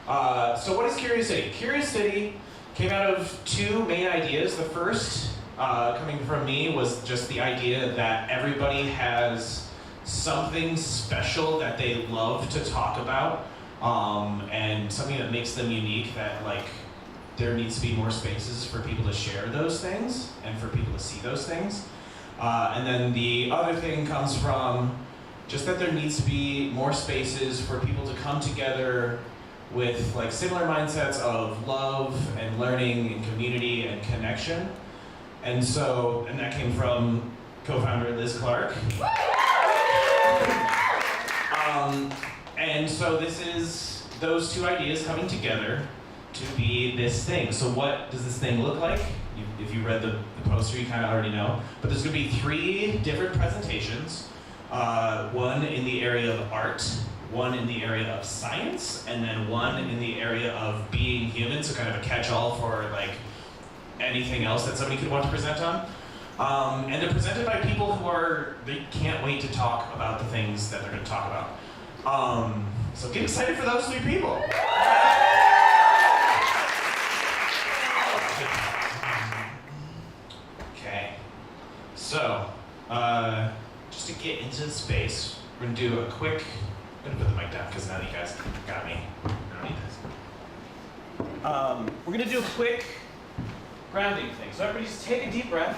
So what is CuriousCity? CuriousCity came out of two main ideas. The first, coming from me, was just the idea that everybody has something special that they love to talk about, and something that makes them unique, that like there needs to be more spaces for people to share those things and for people to see those things. And then the other thing comes from just that there needs to be more spaces for people to come together with like similar mindsets of love and learning and community and connection. And that came from co-founder Liz Clark. And so this is those two ideas coming together to be this thing. So what does this thing look like? If you read the poster, you kind of already know. But there's going to be 3 different presentations. One in the area of art, one in the area of science, and then one in the area of being human, so kind of a catch-all for like anything else that somebody could want to present on. And they're presented by people they can't wait to talk about the things that they're going to talk about. So get excited for those 3 people. Okay, so just to get into the space, we're going to do a quick, I'm going to put the mic down because now you guys got me. I don't need this. We're going to do a quick grounding thing. So everybody just take a deep breath.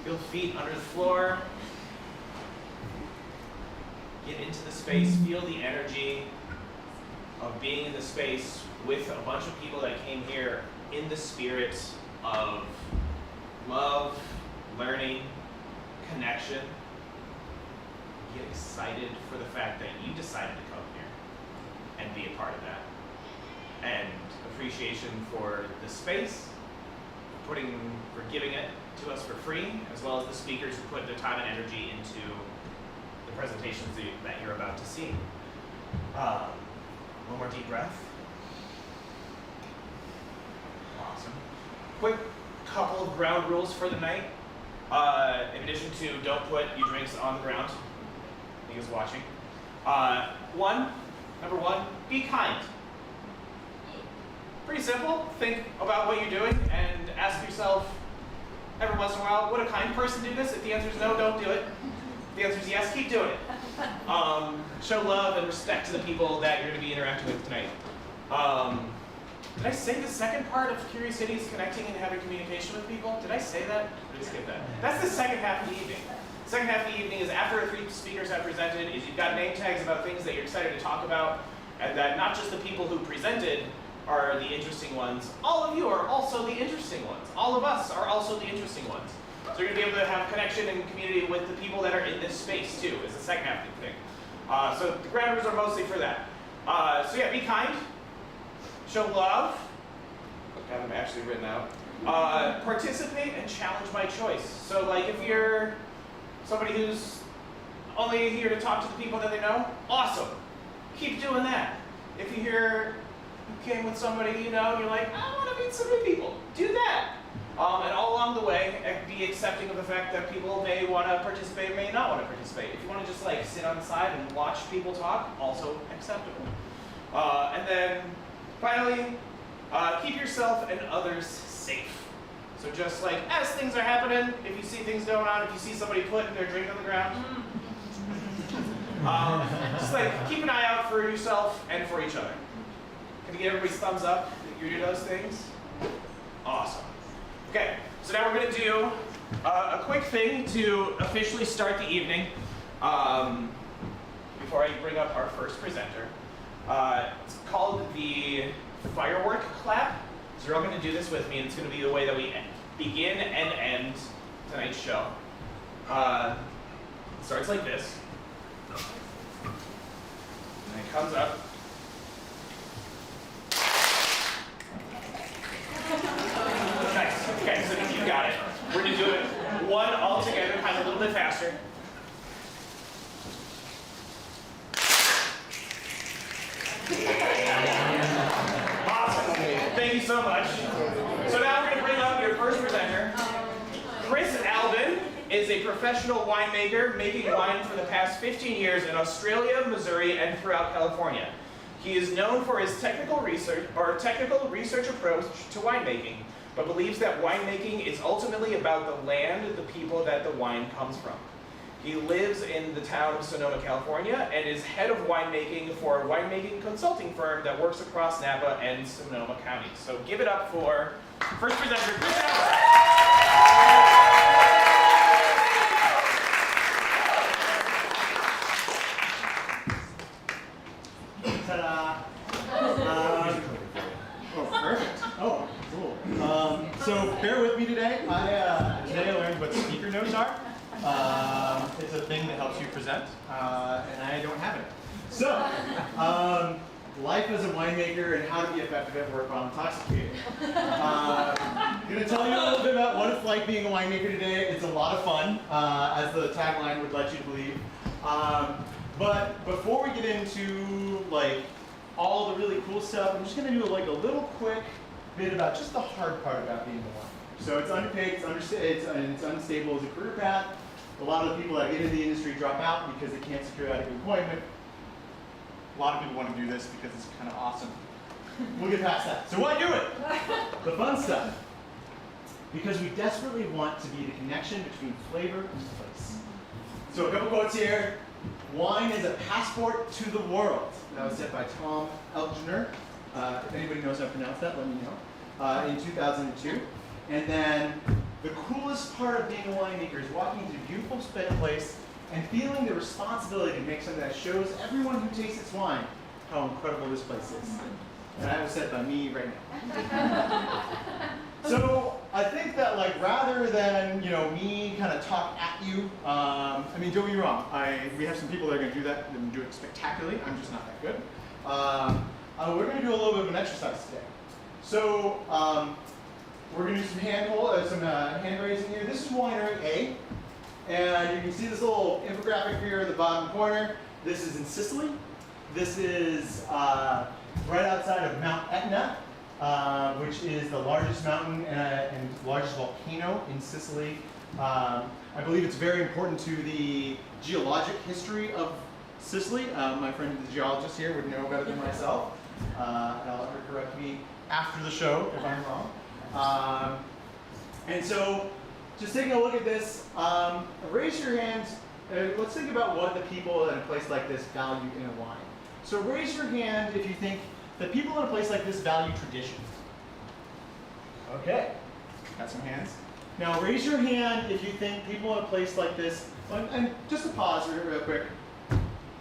Feel feet under the floor. Get into the space, feel the energy of being in the space with a bunch of people that came here in the spirit of love, learning, connection. Get excited for the fact that you decided to come here and be a part of that. And appreciation for the space, for giving it to us for free, as well as the speakers who put their time and energy into the presentations that you're about to see. One more deep breath. Awesome. Quick couple of ground rules for the night. In addition to don't put your drinks on the ground. You guys watching. Number one, be kind. Pretty simple. Think about what you're doing and ask yourself every once in a while, would a kind person do this? If the answer is no, don't do it. If the answer is yes, keep doing it. Show love and respect to the people that you're going to be interacting with tonight. Did I say the second part of CuriousCity is connecting and having communication with people? Did I say that? Or did I skip that? That's the second half of the evening. The second half of the evening is after the 3 speakers have presented, is you've got name tags about things that you're excited to talk about, and that not just the people who presented are the interesting ones. All of you are also the interesting ones. All of us are also the interesting ones. So you're going to be able to have connection and community with the people that are in this space too, is the second half of the thing. So the ground rules are mostly for that. So yeah, be kind. Show love. Got them actually written out. Participate and challenge by choice. So like if you're somebody who's only here to talk to the people that they know, awesome. Keep doing that. If you came with somebody you know, you're like, I want to meet some new people. Do that. And all along the way, be accepting of the fact that people may want to participate, may not want to participate. If you want to just like sit on the side and watch people talk, also acceptable. And then finally, keep yourself and others safe. So just like as things are happening, if you see things going on, if you see somebody putting their drink on the ground, just like keep an eye out for yourself and for each other. Can you get everybody's thumbs up that you do those things? Awesome. Okay, so now we're going to do a quick thing to officially start the evening before I bring up our first presenter. It's called the firework clap. So you're all going to do this with me, and it's going to be the way that we begin and end tonight's show. It starts like this. And it comes up. Nice. Okay, so you got it. We're going to do it one all together, kind of a little bit faster. Awesome. Thank you so much. So now we're going to bring up your first presenter, Chris Albin. is a professional winemaker making wine for the past 15 years in Australia, Missouri, and throughout California. He is known for his technical research approach to winemaking, but believes that winemaking is ultimately about the land, the people that the wine comes from. He lives in the town of Sonoma, California, and is head of winemaking for a winemaking consulting firm that works across Napa and Sonoma counties. So give it up for first presenter, Chris Allen. Ta-da! Oh, perfect. Oh, cool. So bear with me today. Today I learned what speaker notes are. It's a thing that helps you present, and I don't have it. So, life as a winemaker and how to be effective at work while intoxicated. I'm going to tell you a little bit about what it's like being a winemaker today. It's a lot of fun, as the tagline would let you believe. But before we get into all the really cool stuff, I'm just going to do a little quick bit about just the hard part about being a winemaker. So it's underpaid, it's unstable as a career path. A lot of the people that get into the industry drop out because they can't secure adequate employment. A lot of people want to do this because it's kind of awesome. We'll get past that. So why do it? The fun stuff. Because we desperately want to be the connection between flavor and place. So a couple quotes here. Wine is a passport to the world. That was said by Tom Elgner. If anybody knows how to pronounce that, let me know. In 2002. And then the coolest part of being a winemaker is walking into a beautiful place and feeling the responsibility to make something that shows everyone who tastes its wine how incredible this place is. And that was said by me right now. So I think that rather than me kind of talk at you, I mean, don't get me wrong. We have some people that are going to do that and do it spectacularly. I'm just not that good. We're going to do a little bit of an exercise today. So we're going to do some hand raising here. This is winery A, and you can see this little infographic here in the bottom corner. This is in Sicily. This is right outside of Mount Etna, which is the largest mountain and largest volcano in Sicily. I believe it's very important to the geologic history of Sicily. My friend, the geologist here, would know better than myself. And I'll let her correct me after the show if I'm wrong. And so, just taking a look at this, raise your hands. Let's think about what the people in a place like this value in a wine. So raise your hand if you think that people in a place like this value tradition. Okay, got some hands. Now raise your hand if you think people in a place like this, and just to pause real quick.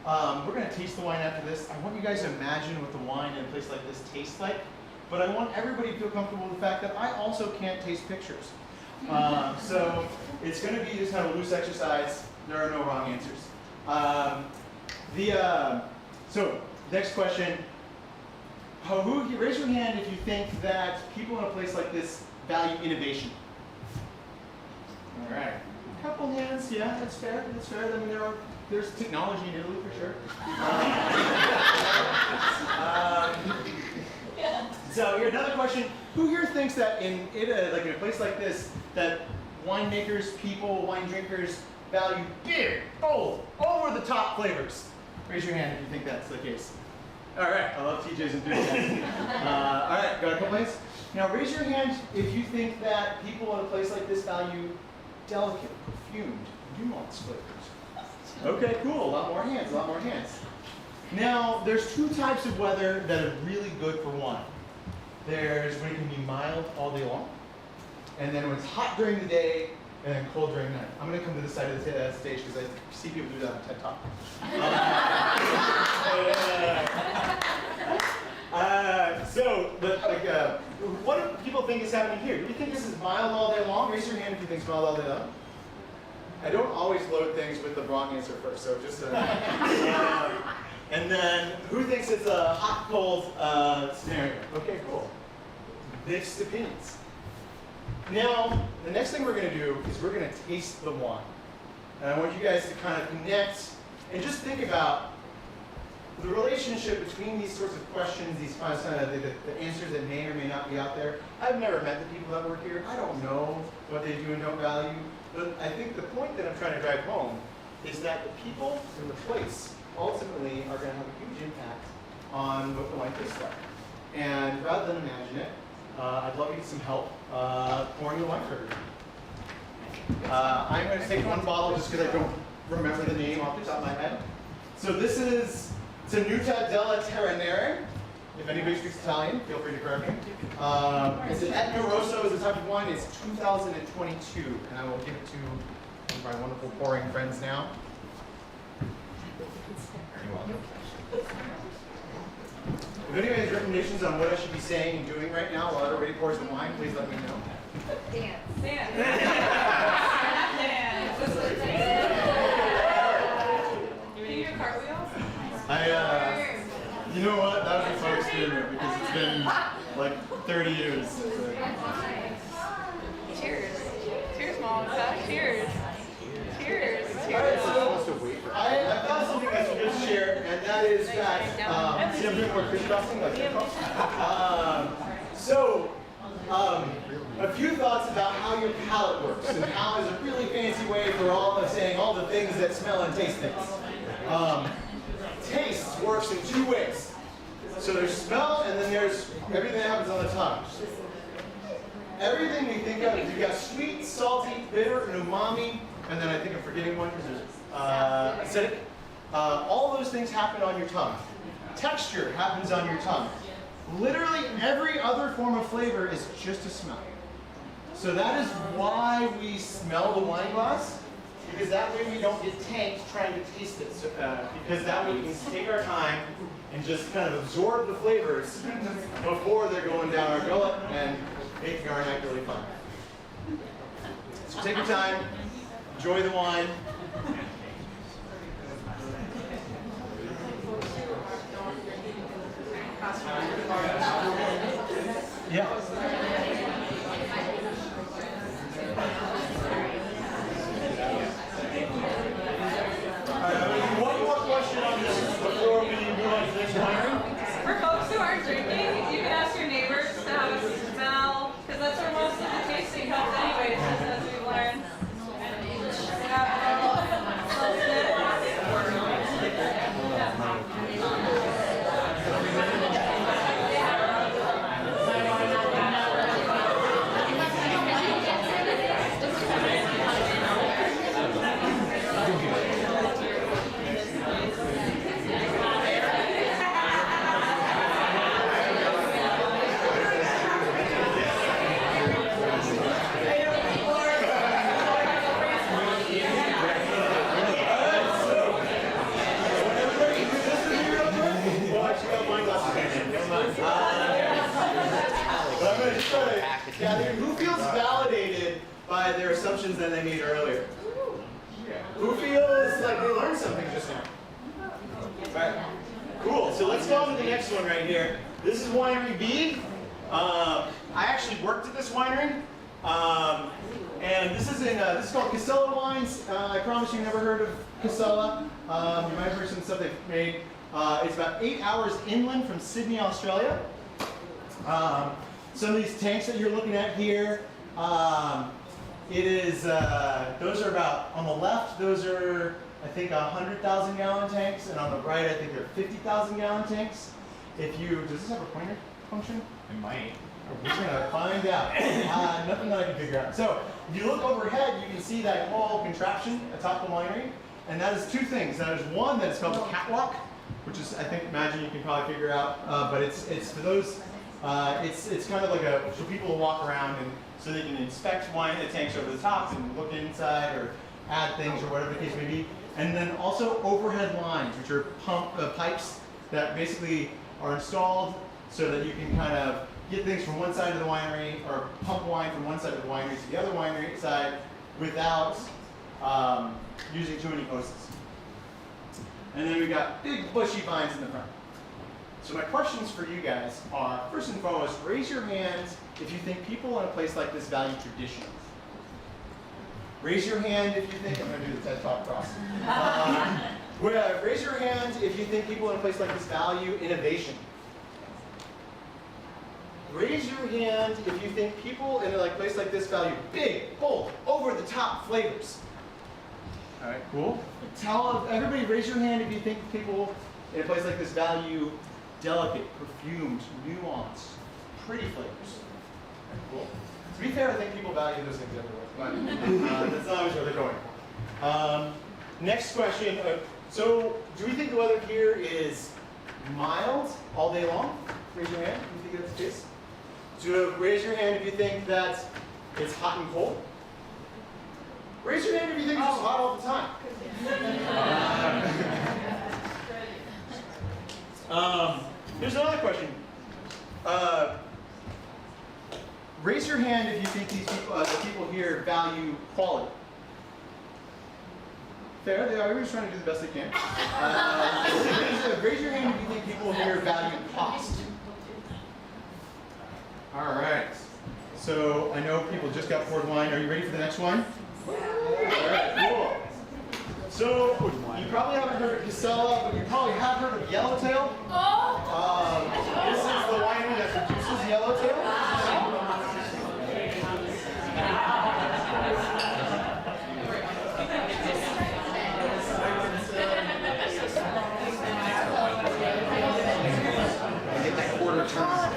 We're going to taste the wine after this. I want you guys to imagine what the wine in a place like this tastes like. But I want everybody to feel comfortable with the fact that I also can't taste pictures. So it's going to be this kind of loose exercise. There are no wrong answers. So next question. Raise your hand if you think that people in a place like this value innovation. All right. A couple hands. Yeah, that's fair. That's fair. I mean, there's technology in Italy for sure. So here's another question. Who here thinks that in a place like this, that winemakers, wine drinkers value big, bold, over-the-top flavors? Raise your hand if you think that's the case. All right, I love TJ's enthusiasm. All right, got a couple hands? Now raise your hand if you think that people in a place like this value delicate, perfumed, nuanced flavors. Okay, cool, a lot more hands. Now, there's two types of weather that are really good for wine. There's when it can be mild all day long, and then when it's hot during the day, and then cold during the night. I'm going to come to this side of the stage because I see people do that on TED Talk. What do people think is happening here? Do you think this is mild all day long? Raise your hand if you think it's mild all day long. I don't always load things with the wrong answer first, so just and then, who thinks it's a hot-cold scenario? Okay, cool. Mixed opinions. Now, the next thing we're going to do is we're going to taste the wine. And I want you guys to kind of connect and just think about the relationship between these sorts of questions, these kind of the answers that may or may not be out there. I've never met the people that work here. I don't know what they do and don't value. But I think the point that I'm trying to drive home is that the people and the place ultimately are going to have a huge impact on what the wine tastes like. And rather than imagine it, I'd love to get some help pouring the wine for everybody. I'm going to take one bottle just because I don't remember the name off the top of my head. So this is Tenuta della Terranere. If anybody speaks Italian, feel free to correct me. It's an Etna Rosso is the type of wine. It's 2022, and I will give it to one of my wonderful pouring friends now. You're welcome. If anybody has recommendations on what I should be saying and doing right now while everybody pours the wine, please let me know. Dance. Dance. You do your cartwheels? You know what? That would be a fun experiment because it's been like 30 years. Cheers. Cheers, Mom. Cheers. Cheers. Alright, so I found something I should just share, and that is that, see I'm doing more crisscrossing like that. A few thoughts about how your palate works, and how is a really fancy way for all of saying all the things that smell and taste things. Taste works in two ways. So there's smell, and then there's everything that happens on the tongue. Everything we think of, you've got sweet, salty, bitter, and umami, and then I think I'm forgetting one because there's acidic. All those things happen on your tongue. Texture happens on your tongue. Literally every other form of flavor is just a smell. So that is why we smell the wine glass, because that way we don't get tanked trying to taste it. So, because that way we can take our time and just kind of absorb the flavors before they're going down our gullet and making our night really fun. So take your time, enjoy the wine. Yeah. One more question on this before we move on to the next winery. For folks who aren't drinking, you can ask your neighbors to have a smell, because that's where most of the tasting comes anyways, as we've learned. Who feels validated by their assumptions that they made earlier? Who feels like they learned something just now? Right. Cool. So let's go on to the next one right here. This is Winery B. I actually worked at this winery, and this is called Casella Wines. I promise you never heard of Casella. You might have heard some stuff they've made. It's about 8 hours inland from Sydney, Australia. Some of these tanks that you're looking at here, those are about, on the left, those are, I think, 100,000 gallon tanks, and on the right, I think they're 50,000 gallon tanks. Does this have a pointer function? It might. We're just gonna find out. Nothing that I can figure out. So, if you look overhead, you can see that whole contraption atop the winery, and that is two things. That is one, that is called the catwalk, which is, I think, imagine you can probably figure out, but it's for those. It's kind of like for people to walk around and so they can inspect wine in the tanks over the top and look inside or add things or whatever the case may be. And then also overhead lines, which are pipes that basically are installed so that you can kind of get things from one side of the winery or pump wine from one side of the winery to the other winery side without using too many hoses. And then we've got big bushy vines in the front. So my questions for you guys are, first and foremost, raise your hands if you think people in a place like this value tradition. Raise your hand if you think, I'm going to do the TED Talk cross. Raise your hand if you think people in a place like this value innovation. Raise your hand if you think people in a place like this value big, bold, over-the-top flavors. All right, cool. Everybody raise your hand if you think people in a place like this value delicate, perfumed, nuanced, pretty flavors. All right, cool. To be fair, I think people value those things everywhere, but that's not always where they're going. Next question. So, do we think the weather here is mild all day long? Raise your hand if you think that's the case. So, raise your hand if you think that it's hot and cold. Raise your hand if you think it's just hot all the time. Here's another question. Raise your hand if you think these people, the people here value quality. Fair, they are. We're just trying to do the best they can. Raise your hand if you think people here value cost. All right. So I know people just got poured wine. Are you ready for the next one? All right, cool. So you probably haven't heard of Casella, but you probably have heard of Yellowtail. This is the winery that produces Yellowtail. Get that quarter turn.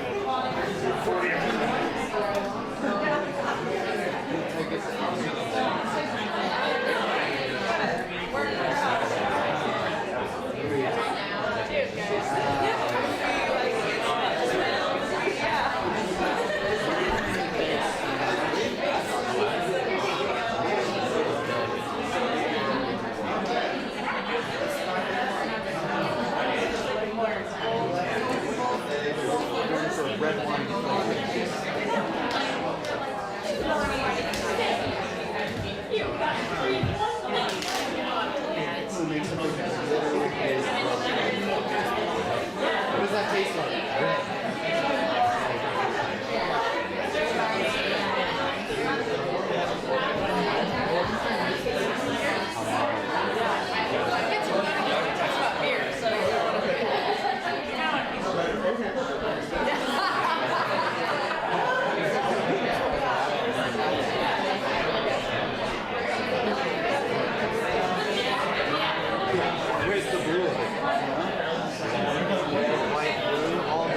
Red wine. What does that taste like? Where's the blue? White, blue, all of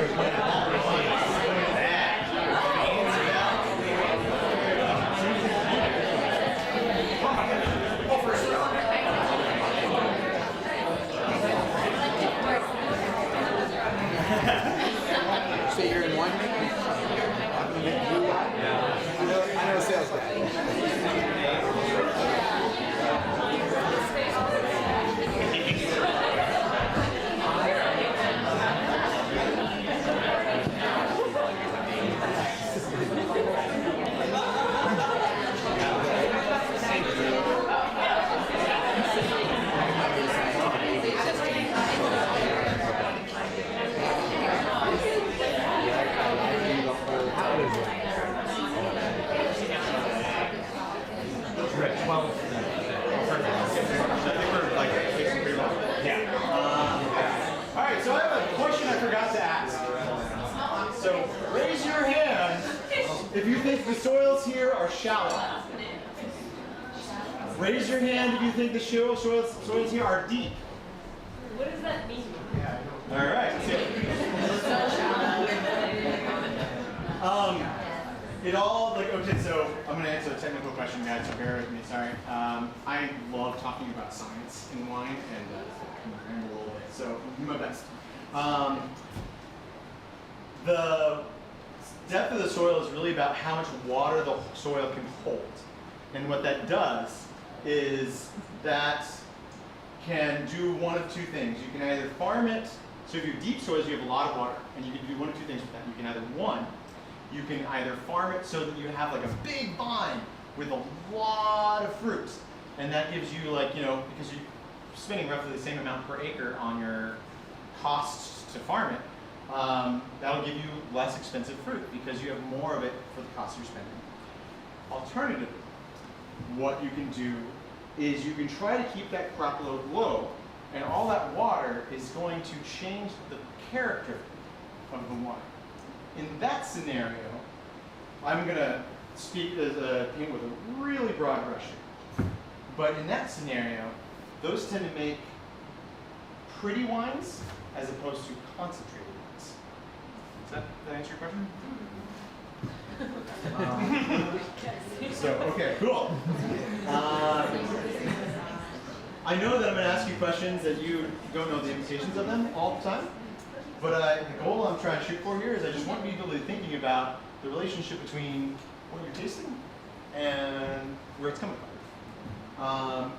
So you're in one? I know a sales guy. Alright, so I have a question I forgot to ask. So raise your hand if you think the soils here are shallow. Raise your hand if you think the soils here are deep. What does that mean? Alright. It all, okay, so I'm going to answer a technical question, guys, so bear with me, sorry. I love talking about science in wine, and I'm a little bit, so I'll do my best. The depth of the soil is really about how much water the soil can hold. And what that does is that can do one of two things. You can either farm it, so if you have deep soils, you have a lot of water, and you can do one of two things with that. You can you can either farm it so that you have like a big vine with a lot of fruit, and that gives you because you're spending roughly the same amount per acre on your costs to farm it, that'll give you less expensive fruit because you have more of it for the cost you're spending. Alternatively, what you can do is you can try to keep that crop load low And all that water is going to change the character of the wine. In that scenario, I'm going to speak as a paint with a really broad brush. But in that scenario, those tend to make pretty wines as opposed to concentrated wines. Does that answer your question? So, okay, cool. I know that I'm going to ask you questions that you don't know the implications of them all the time. But the goal I'm trying to shoot for here is I just want you to be thinking about the relationship between what you're tasting and where it's coming from.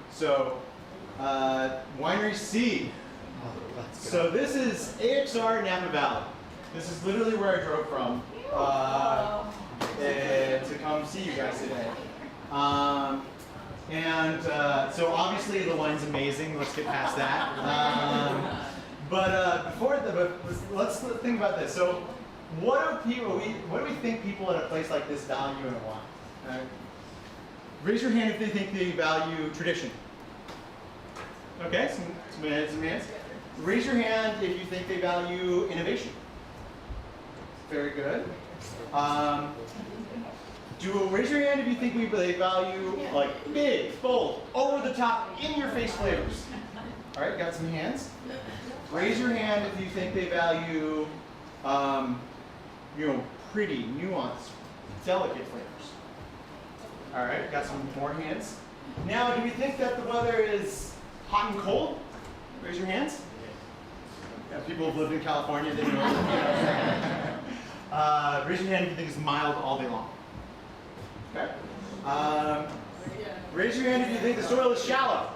Winery C. So this is AXR Napa Valley. This is literally where I drove from to come see you guys today. So obviously the wine's amazing. Let's get past that. Let's think about this. So what do we think people at a place like this value in a wine? Raise your hand if they think they value tradition. Okay, some hands. Raise your hand if you think they value innovation. Very good. Raise your hand if you think they value like big, bold, over the top, in your face flavors. All right, got some hands. Raise your hand if you think they value, pretty, nuanced, delicate flavors. All right, got some more hands. Now, do we think that the weather is hot and cold? Raise your hands. Yeah, people who've lived in California, they know. Raise your hand if you think it's mild all day long. Okay. Raise your hand if you think the soil is shallow.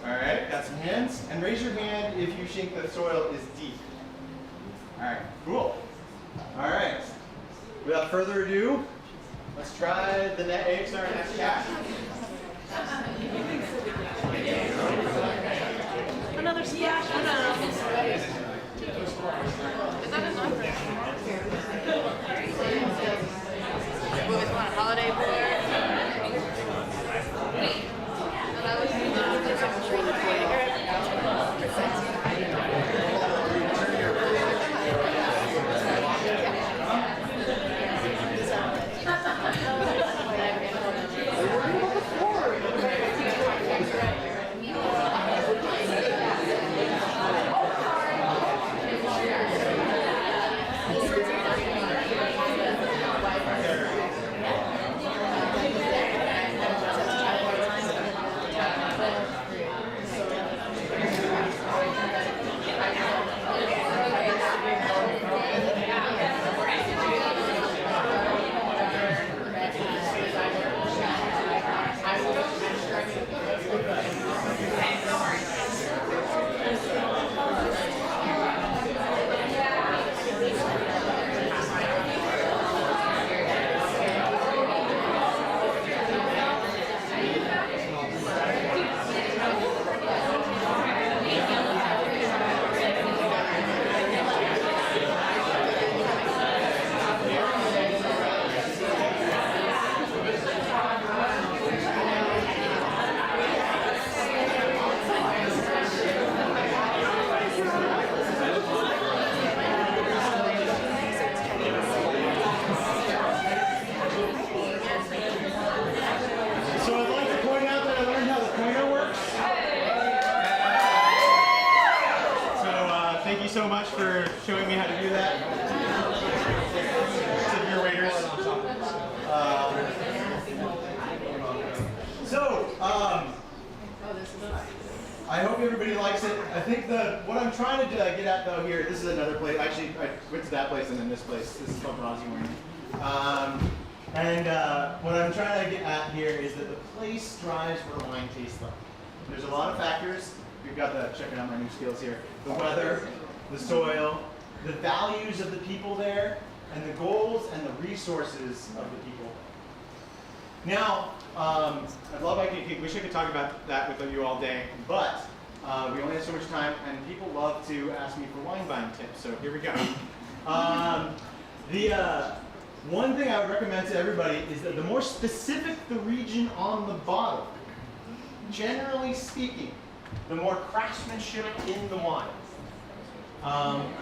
All right, got some hands. And raise your hand if you think the soil is deep. All right, cool. All right. Without further ado, let's try the AXR next cat. Another splash. Is that enough? We always want a holiday board. So much for showing me how to do that. Tip your waiters. I hope everybody likes it. I think what I'm trying to get at though here, this is another place. Actually, I went to that place and then this place. This is called Rosy Wine. What I'm trying to get at here is that the place drives what a wine tastes like. There's a lot of factors. We've got checking out my new skills here. The weather, the soil, the values of the people there, and the goals and the resources of the people. Now, wish I could talk about that with you all day, but we only have so much time, and people love to ask me for wine buying tips, so here we go. One thing I would recommend to everybody is that the more specific the region on the bottle, generally speaking, the more craftsmanship in the wine.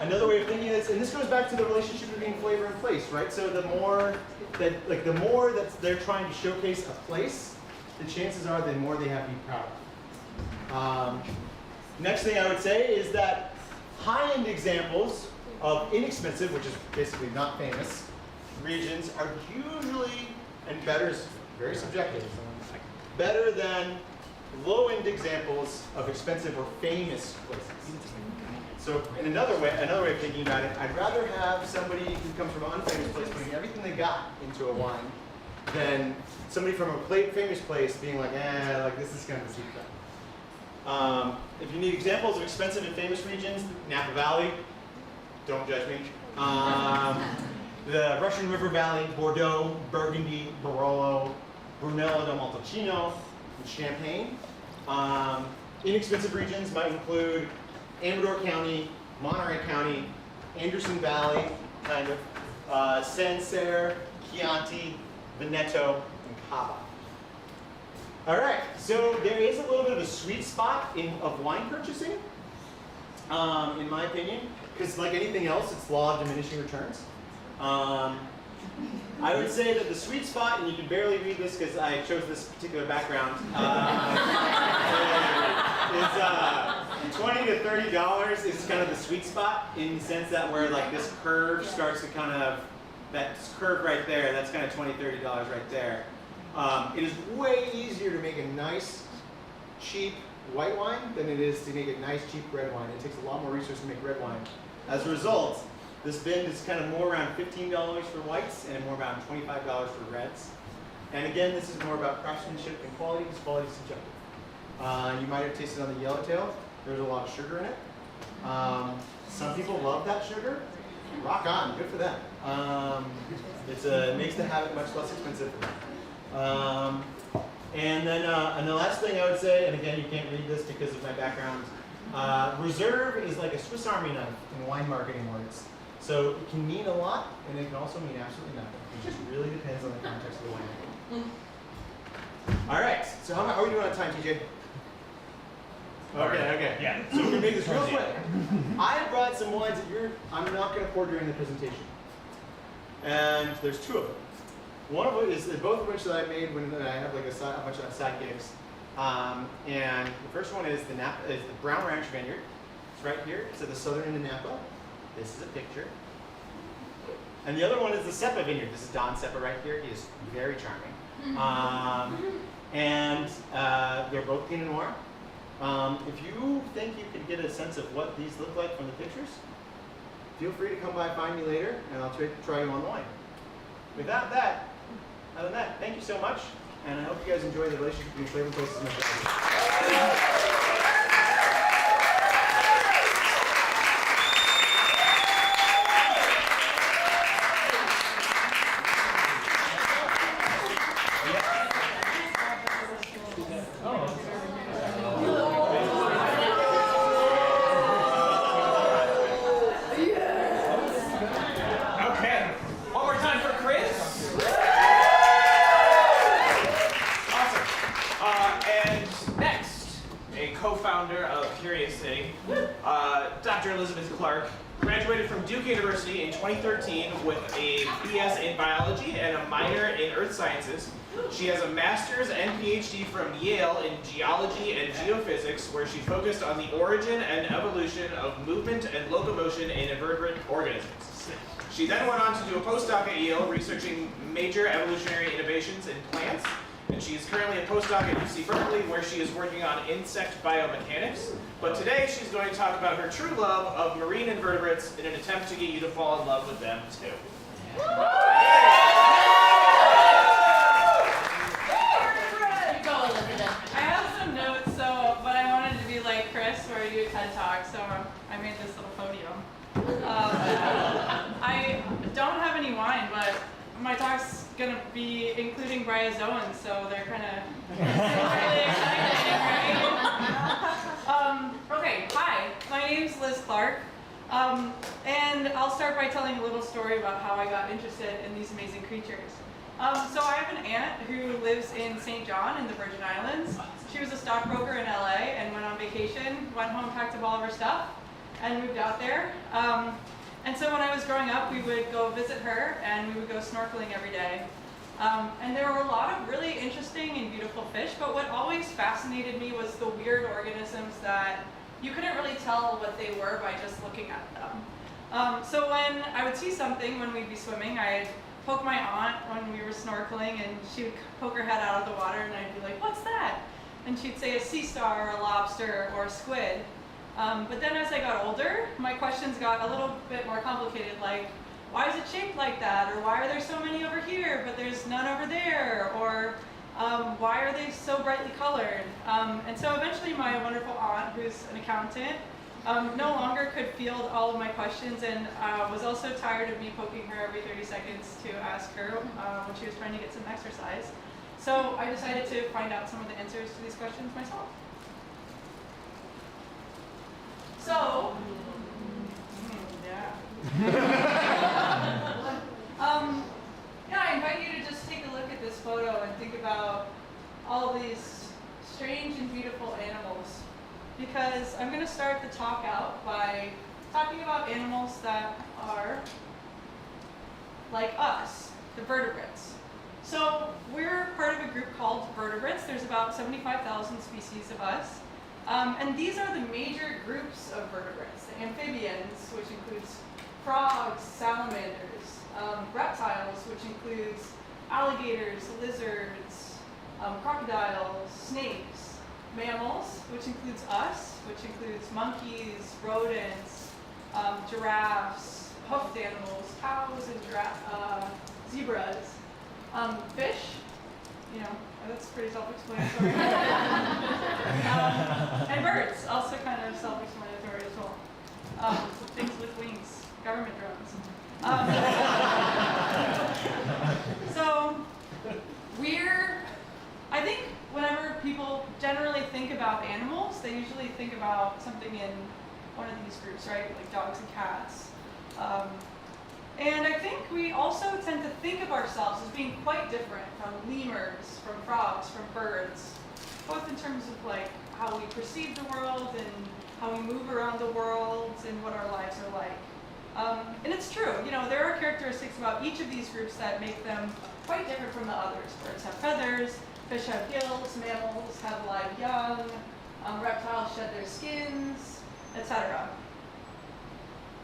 Another way of thinking is, and this goes back to the relationship between flavor and place, right? So the more that they're trying to showcase a place, the chances are the more they have to be proud of. Next thing I would say is that high-end examples of inexpensive, which is basically not famous, regions are usually, and better is very subjective, better than low-end examples of expensive or famous places. So in another way of thinking about it, I'd rather have somebody who comes from an unfamous place putting everything they got into a wine than somebody from a famous place being like, like this is kind of a secret. If you need examples of expensive and famous regions, Napa Valley, don't judge me. The Russian River Valley, Bordeaux, Burgundy, Barolo, Brunello del Montalcino, and Champagne. Inexpensive regions might include Amador County, Monterey County, Anderson Valley, kind of, Sancerre, Chianti, Veneto, and Cava. All right, so there is a little bit of a sweet spot of wine purchasing, in my opinion, because like anything else, it's law of diminishing returns. I would say that the sweet spot, and you can barely read this because I chose this particular background, is $20 to $30 is kind of the sweet spot in the sense that where like this curve starts to kind of, that curve right there, that's kind of $20, $30 right there. It is way easier to make a nice, cheap white wine than it is to make a nice, cheap red wine. It takes a lot more resources to make red wine. As a result, this bin is kind of more around $15 for whites and more around $25 for reds. And again, this is more about craftsmanship and quality because quality is subjective. You might have tasted on the yellowtail. There's a lot of sugar in it. Some people love that sugar. Rock on, good for them. It makes the habit much less expensive for them. And the last thing I would say, and again, you can't read this because of my background, reserve is like a Swiss Army knife in wine marketing words. So it can mean a lot, and it can also mean absolutely nothing. It just really depends on the context of the wine. All right, so how are we doing on time, TJ? Okay. Yeah. So we're gonna make this real quick. I brought some wines that I'm not gonna pour during the presentation. And there's two of them. One of them is both of which that I made when I have like a bunch of side gigs. And the first one is the Brown Ranch Vineyard. It's right here. It's at the southern end of Napa. This is a picture. And the other one is the Seppa Vineyard. This is Don Seppa right here. He is very charming. And they're both Pinot Noir. If you think you could get a sense of what these look like from the pictures, feel free to come by and find me later, and I'll try you on the wine. Other than that, thank you so much, and I hope you guys enjoy the relationship between flavor and places as much as I do. Co-founder of CuriousCity, Dr. Elizabeth Clark, graduated from Duke University in 2013 with a BS in biology and a minor in earth sciences. She has a master's and PhD from Yale in geology and geophysics, where she focused on the origin and evolution of movement and locomotion in invertebrate organisms. She then went on to do a postdoc at Yale researching major evolutionary innovations in plants. And she is currently a postdoc at UC Berkeley, where she is working on insect biomechanics. But today she's going to talk about her true love of marine invertebrates in an attempt to get you to fall in love with them too. I have some notes, but I wanted to be like Chris, where I do a TED Talk, so I made this little podium. I don't have any wine, but my talk's gonna be including bryozoans, so they're kind of really exciting, right? Okay, hi, my name's Liz Clark, and I'll start by telling a little story about how I got interested in these amazing creatures. So I have an aunt who lives in St. John in the Virgin Islands. She was a stockbroker in LA and went on vacation, went home, packed up all of her stuff, and moved out there. And so when I was growing up, we would go visit her and we would go snorkeling every day. And there were a lot of really interesting and beautiful fish, but what always fascinated me was the weird organisms that you couldn't really tell what they were by just looking at them. So when I would see something when we'd be swimming, I'd poke my aunt when we were snorkeling, and she would poke her head out of the water, and I'd be like, "What's that?" And she'd say a sea star, or a lobster, or a squid. But then as I got older, my questions got a little bit more complicated, like, why is it shaped like that? Or why are there so many over here, but there's none over there? Or why are they so brightly colored? And so eventually my wonderful aunt, who's an accountant, no longer could field all of my questions, and was also tired of me poking her every 30 seconds to ask her when she was trying to get some exercise. So I decided to find out some of the answers to these questions myself. So, yeah, I invite you to just take a look at this photo and think about all these strange and beautiful animals, because I'm going to start the talk out by talking about animals that are like us, the vertebrates. So we're part of a group called vertebrates. There's about 75,000 species of us. And these are the major groups of vertebrates: the amphibians, which includes frogs, salamanders, reptiles, which includes alligators, lizards, crocodiles, snakes, mammals, which includes us, which includes monkeys, rodents, giraffes, hoofed animals, cows and zebras, fish, you know, that's pretty self-explanatory. And birds, also kind of self-explanatory as well. Things with wings, government drones. So I think whenever people generally think about animals, they usually think about something in one of these groups, right? Like dogs and cats. And I think we also tend to think of ourselves as being quite different from lemurs, from frogs, from birds, both in terms of like how we perceive the world and how we move around the world and what our lives are like. And it's true, you know, there are characteristics about each of these groups that make them quite different from the others. Birds have feathers, fish have gills, mammals have live young, reptiles shed their skins, etc.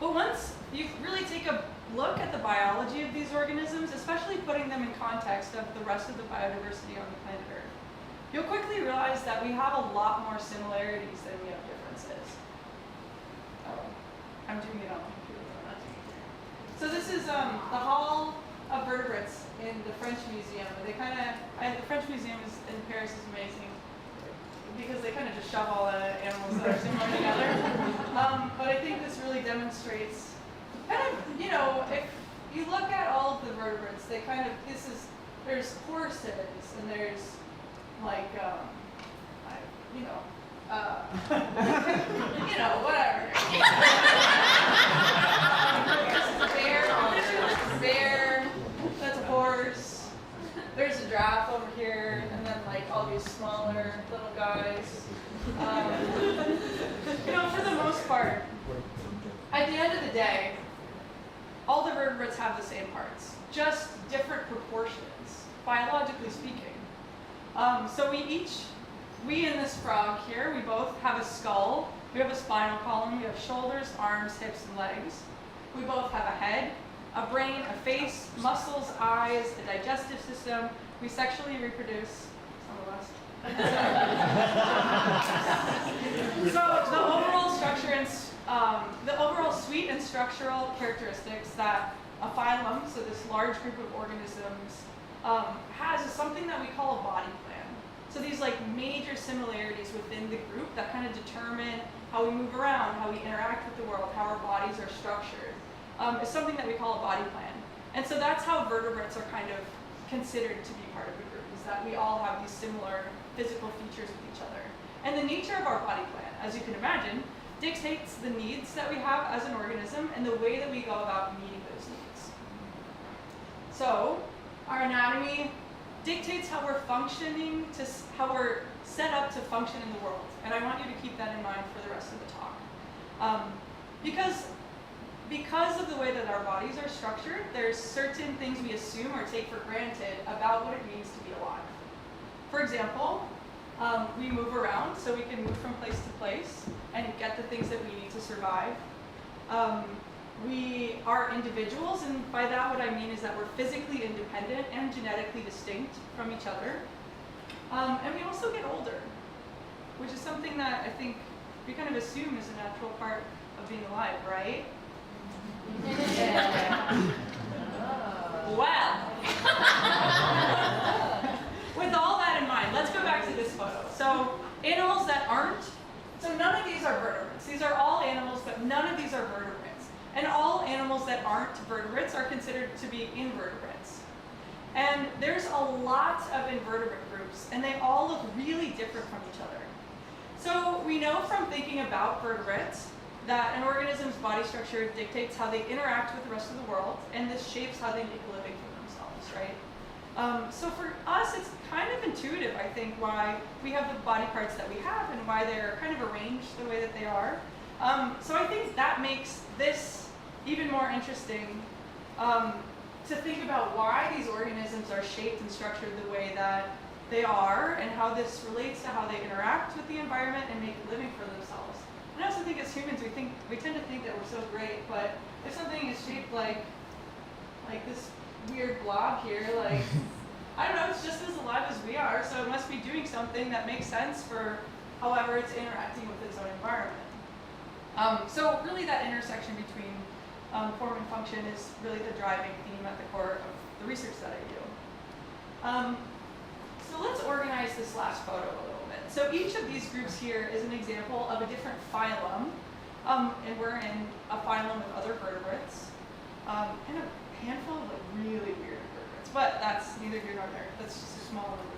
But once you really take a look at the biology of these organisms, especially putting them in context of the rest of the biodiversity on the planet Earth, you'll quickly realize that we have a lot more similarities than we have differences. Oh, I'm doing it on my computer, but I'm not doing it here. So this is the Hall of Vertebrates in the French Museum. They the French Museum in Paris is amazing because they kind of just shove all the animals that are similar together. But I think this really demonstrates kind of, you know, if you look at all of the vertebrates, they kind of, there's horses and there's like, you know, whatever. This is a bear, that's a horse, there's a giraffe over here, and then like all these smaller little guys. You know, for the most part, at the end of the day, all the vertebrates have the same parts, just different proportions, biologically speaking. So we in this frog here, we both have a skull, we have a spinal column, we have shoulders, arms, hips, and legs. We both have a head, a brain, a face, muscles, eyes, a digestive system. We sexually reproduce, some of us. So the overall structure and the overall suite and structural characteristics that a phylum, so this large group of organisms, has is something that we call a body plan. So these like major similarities within the group that kind of determine how we move around, how we interact with the world, how our bodies are structured, is something that we call a body plan. And so that's how vertebrates are kind of considered to be part of the group, is that we all have these similar physical features with each other. And the nature of our body plan, as you can imagine, dictates the needs that we have as an organism and the way that we go about meeting those needs. So, our anatomy dictates how we're functioning, how we're set up to function in the world. And I want you to keep that in mind for the rest of the talk. Because of the way that our bodies are structured, there's certain things we assume or take for granted about what it means to be alive. For example, we move around, so we can move from place to place and get the things that we need to survive. We are individuals, and by that what I mean is that we're physically independent and genetically distinct from each other. And we also get older, which is something that I think we kind of assume is a natural part of being alive, right? Well, with all that in mind, let's go back to this photo. So animals that aren't, so none of these are vertebrates. These are all animals, but none of these are vertebrates. And all animals that aren't vertebrates are considered to be invertebrates. And there's a lot of invertebrate groups, and they all look really different from each other. So we know from thinking about vertebrates that an organism's body structure dictates how they interact with the rest of the world, and this shapes how they make a living for themselves, right? So for us, it's kind of intuitive, I think, why we have the body parts that we have and why they're kind of arranged the way that they are. So I think that makes this even more interesting to think about why these organisms are shaped and structured the way that they are and how this relates to how they interact with the environment and make a living for themselves. And I also think as humans, we tend to think that we're so great, but if something is shaped like this weird blob here, like, I don't know, it's just as alive as we are, so it must be doing something that makes sense for however it's interacting with its own environment. So really that intersection between form and function is really the driving theme at the core of the research that I do. So let's organize this last photo a little bit. So each of these groups here is an example of a different phylum, and we're in a phylum with other vertebrates, and a handful of like really weird vertebrates, but that's neither here nor there. That's just a small group.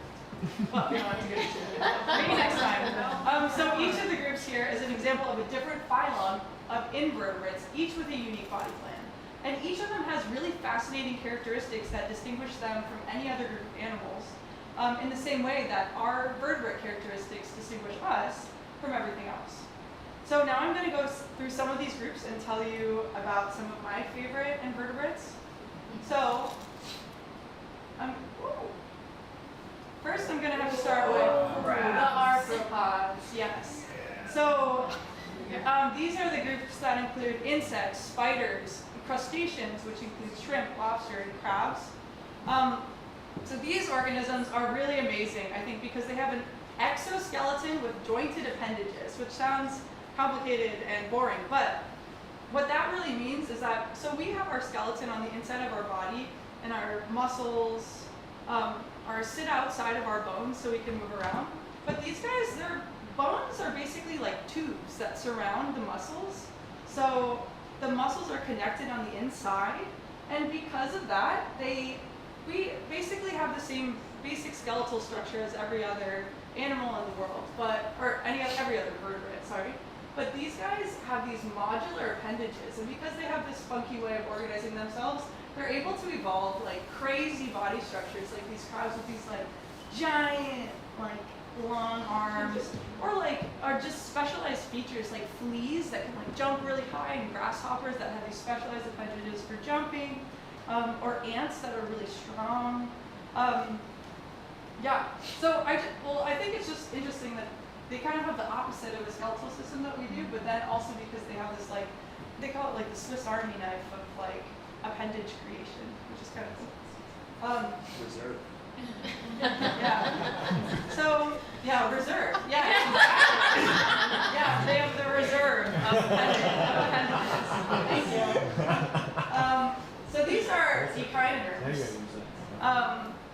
Well, we don't have to get into it. Maybe next time. So each of the groups here is an example of a different phylum of invertebrates, each with a unique body plan. And each of them has really fascinating characteristics that distinguish them from any other group of animals, in the same way that our vertebrate characteristics distinguish us from everything else. So now I'm going to go through some of these groups and tell you about some of my favorite invertebrates. So, first I'm going to have to start with the arthropods. Yes. So these are the groups that include insects, spiders, crustaceans, which includes shrimp, lobster, and crabs. So these organisms are really amazing, I think, because they have an exoskeleton with jointed appendages, which sounds complicated and boring, but what that really means is that, so we have our skeleton on the inside of our body, and our muscles sit outside of our bones so we can move around. But these guys, their bones are basically like tubes that surround the muscles. So the muscles are connected on the inside, and because of that, we basically have the same basic skeletal structure as every other animal in the world, or every other vertebrate, sorry. But these guys have these modular appendages, and because they have this funky way of organizing themselves, they're able to evolve like crazy body structures, like these crabs with these like giant, like long arms, or just specialized features like fleas that can like jump really high, and grasshoppers that have these specialized appendages for jumping, or ants that are really strong. Yeah, so I think it's just interesting that they kind of have the opposite of the skeletal system that we do, but then also because they have this like, they call it like the Swiss Army knife of like appendage creation, which is kind of cool. Reserve. Yeah. So, yeah, reserve. Yeah, exactly. Yeah, they have the reserve of appendages. Thank you. So these are echinoderms.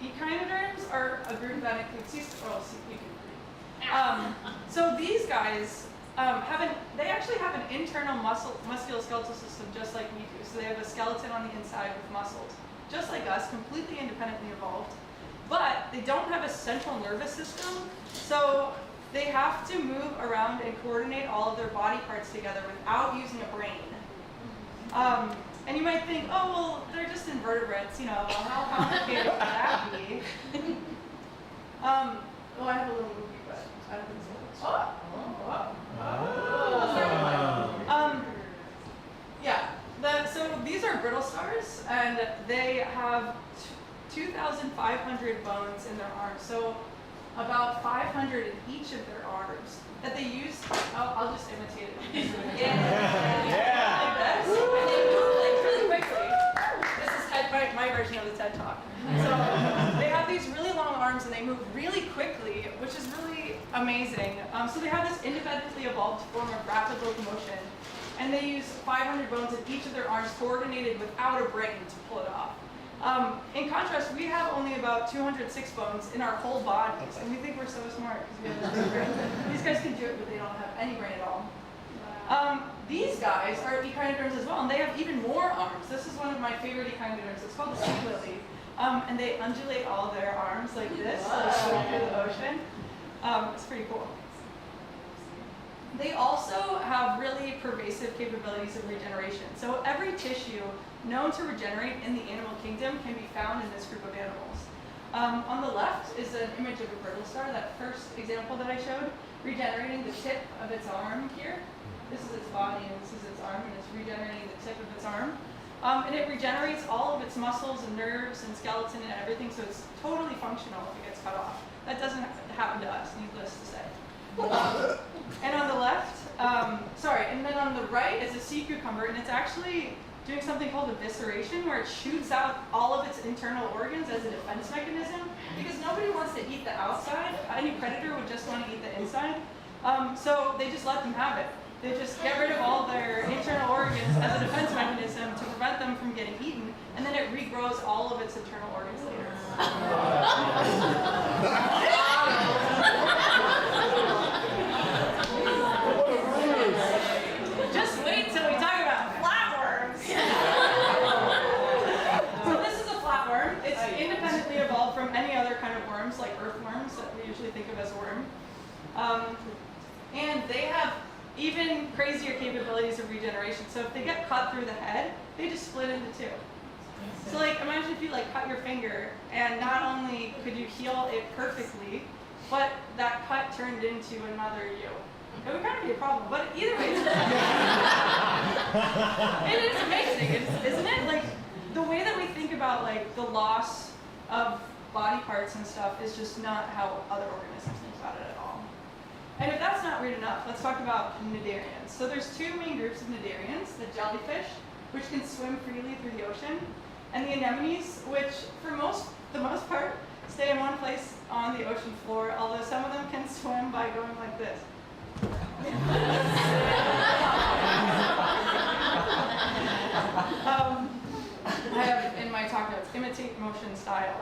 Echinoderms are a group that includes so these guys they actually have an internal musculoskeletal system just like we do. So they have a skeleton on the inside with muscles, just like us, completely independently evolved. But they don't have a central nervous system, so they have to move around and coordinate all of their body parts together without using a brain. And you might think, oh, well, they're just invertebrates, you know, how complicated could that be? Oh, I have a little movie, but I don't think so. Yeah, so these are brittle stars, and they have 2,500 bones in their arms. So about 500 in each of their arms that they use. I'll just imitate it. Yeah. Like this. And they move like really quickly. This is my version of the TED Talk. So they have these really long arms and they move really quickly, which is really amazing. So they have this independently evolved form of rapid locomotion, and they use 500 bones in each of their arms coordinated without a brain to pull it off. In contrast, we have only about 206 bones in our whole bodies, and we think we're so smart because we have this big brain. These guys can do it, but they don't have any brain at all. These guys are echinoderms as well, and they have even more arms. This is one of my favorite echinoderms. It's called the sea lily, and they undulate all their arms like this, like going through the ocean. It's pretty cool. They also have really pervasive capabilities of regeneration. So every tissue known to regenerate in the animal kingdom can be found in this group of animals. On the left is an image of a brittle star, that first example that I showed, regenerating the tip of its arm here. This is its body and this is its arm, and it's regenerating the tip of its arm. And it regenerates all of its muscles and nerves and skeleton and everything, so it's totally functional if it gets cut off. That doesn't happen to us, needless to say. And on the left, and then on the right is a sea cucumber, and it's actually doing something called evisceration, where it shoots out all of its internal organs as a defense mechanism, because nobody wants to eat the outside. Any predator would just want to eat the inside. So they just let them have it. They just get rid of all their internal organs as a defense mechanism to prevent them from getting eaten, and then it regrows all of its internal organs later. Just wait till we talk about flatworms. So this is a flatworm. It's independently evolved from any other kind of worms, like earthworms that we usually think of as a worm. And they have even crazier capabilities of regeneration. So if they get cut through the head, they just split into two. So like, imagine if you like cut your finger, and not only could you heal it perfectly, but that cut turned into another you. It would kind of be a problem, but either way, it is amazing, isn't it? Like, the way that we think about like the loss of body parts and stuff is just not how other organisms think about it at all. And if that's not weird enough, let's talk about cnidarians. So there's two main groups of cnidarians: the jellyfish, which can swim freely through the ocean, and the anemones, which for the most part stay in one place on the ocean floor, although some of them can swim by going like this. I have in my talk notes, imitate motion style.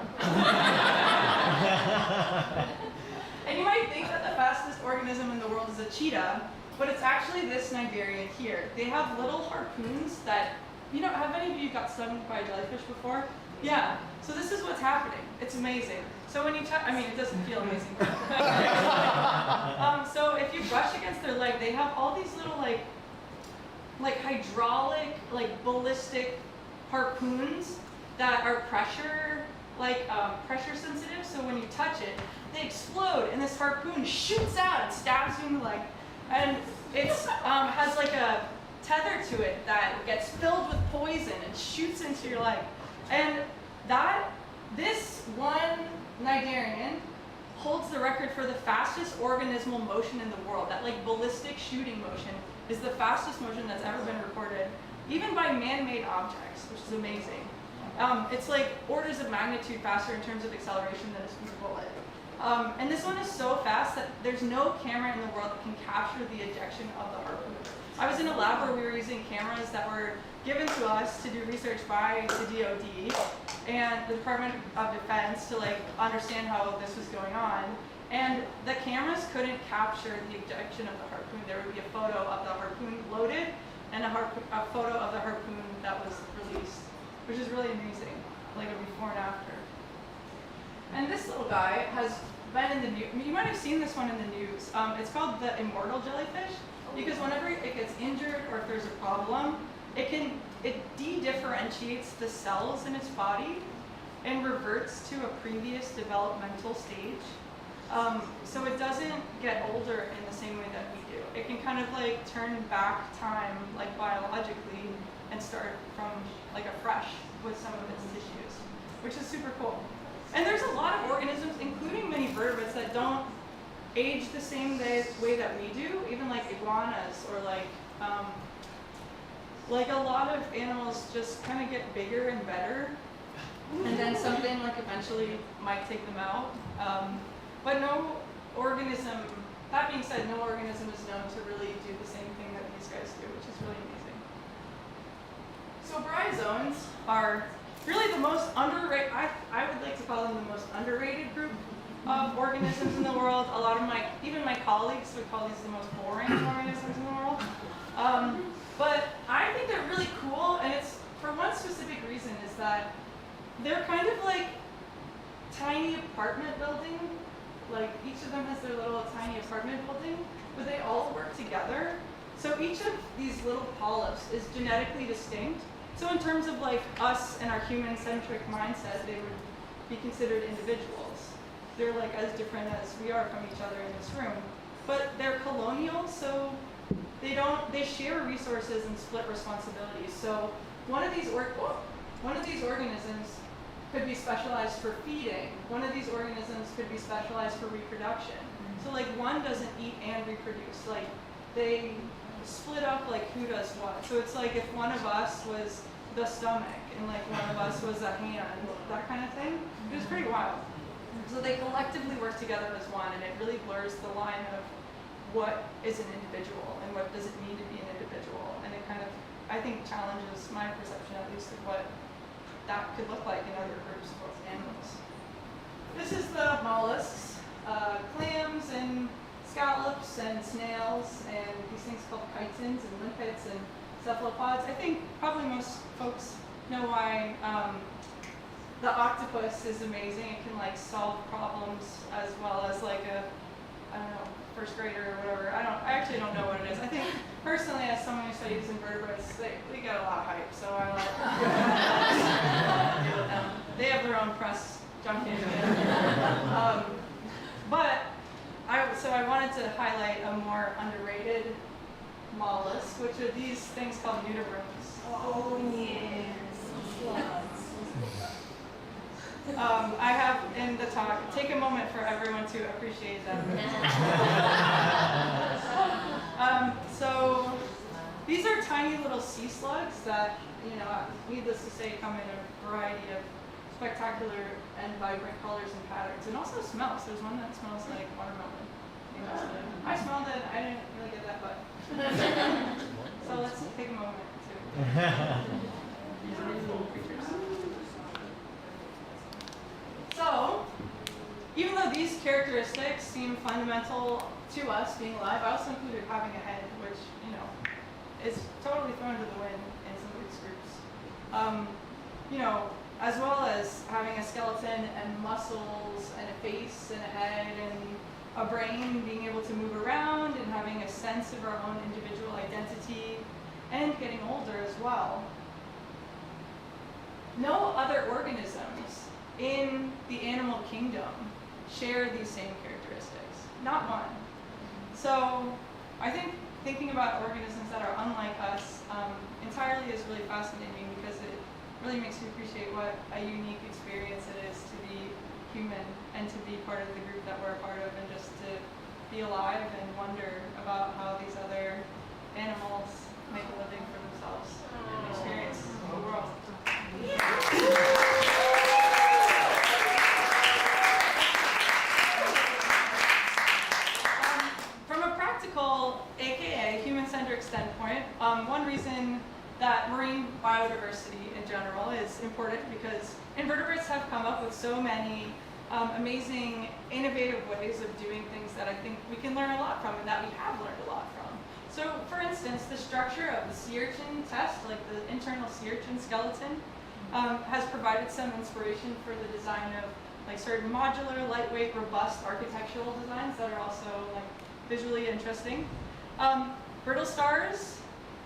And you might think that the fastest organism in the world is a cheetah, but it's actually this cnidarian here. They have little harpoons that, have any of you got stung by a jellyfish before? Yeah, so this is what's happening. It's amazing. So when you it doesn't feel amazing. So if you brush against their leg, they have all these little like hydraulic, ballistic harpoons that are pressure sensitive. So when you touch it, they explode, and this harpoon shoots out and stabs you in the leg. And it has like a tether to it that gets filled with poison and shoots into your leg. And this one cnidarian holds the record for the fastest organismal motion in the world. That ballistic shooting motion is the fastest motion that's ever been recorded, even by man-made objects, which is amazing. It's like orders of magnitude faster in terms of acceleration than a speed bullet. And this one is so fast that there's no camera in the world that can capture the ejection of the harpoon. I was in a lab where we were using cameras that were given to us to do research by the DoD and the Department of Defense to understand how this was going on. And the cameras couldn't capture the ejection of the harpoon. There would be a photo of the harpoon loaded and a photo of the harpoon that was released, which is really amazing, like a before and after. And this little guy has been in the news. You might have seen this one in the news. It's called the immortal jellyfish, because whenever it gets injured or if there's a problem, it de-differentiates the cells in its body and reverts to a previous developmental stage. So it doesn't get older in the same way that we do. It can kind of like turn back time, like biologically, and start from like afresh with some of its tissues, which is super cool. And there's a lot of organisms, including many vertebrates, that don't age the same way that we do, even like iguanas or like a lot of animals just kind of get bigger and better, and then something like eventually might take them out. But no organism, that being said, no organism is known to really do the same thing that these guys do, which is really amazing. So bryozoans are really the most underrated, I would like to call them the most underrated group of organisms in the world. A lot of even my colleagues would call these the most boring organisms in the world. But I think they're really cool, and it's for one specific reason, is that they're kind of like tiny apartment building. Like each of them has their little tiny apartment building, but they all work together. So each of these little polyps is genetically distinct. So in terms of like us and our human-centric mindset, they would be considered individuals. They're like as different as we are from each other in this room. But they're colonial, so they share resources and split responsibilities. So one of these organisms could be specialized for feeding. One of these organisms could be specialized for reproduction. So like one doesn't eat and reproduce. Like they split up like who does what. So it's like if one of us was the stomach and like one of us was a hand, that kind of thing. It was pretty wild. So they collectively work together as one, and it really blurs the line of what is an individual and what does it mean to be an individual. And it kind of, I think, challenges my perception at least of what that could look like in other groups of animals. This is the mollusks, clams and scallops and snails and these things called chitons and limpets and cephalopods. I think probably most folks know why the octopus is amazing. It can like solve problems as well as like a, I don't know, first grader or whatever. I actually don't know what it is. I think personally, as someone who studies invertebrates, they get a lot of hype, so I like they have their own press junket. So I wanted to highlight a more underrated mollusk, which are these things called nudibranchs. Oh, yes. I have in the talk, take a moment for everyone to appreciate them. So these are tiny little sea slugs that, needless to say, come in a variety of spectacular and vibrant colors and patterns, and also smells. There's one that smells like watermelon. I smelled it. I didn't really get that, but so let's take a moment to these little creatures. So, even though these characteristics seem fundamental to us being alive, I also included having a head, which, is totally thrown to the wind in some of these groups. As well as having a skeleton and muscles and a face and a head and a brain, being able to move around and having a sense of our own individual identity and getting older as well. No other organisms in the animal kingdom share these same characteristics. Not one. So I think thinking about organisms that are unlike us entirely is really fascinating, because it really makes me appreciate what a unique experience it is to be human and to be part of the group that we're a part of, and just to be alive and wonder about how these other animals make a living for themselves and experience the world. From a practical, aka human-centric standpoint, one reason that marine biodiversity in general is important, because invertebrates have come up with so many amazing, innovative ways of doing things that I think we can learn a lot from, and that we have learned a lot from. So, for instance, the structure of the sea urchin test, like the internal sea urchin skeleton, has provided some inspiration for the design of like certain modular, lightweight, robust architectural designs that are also like visually interesting. Brittle stars,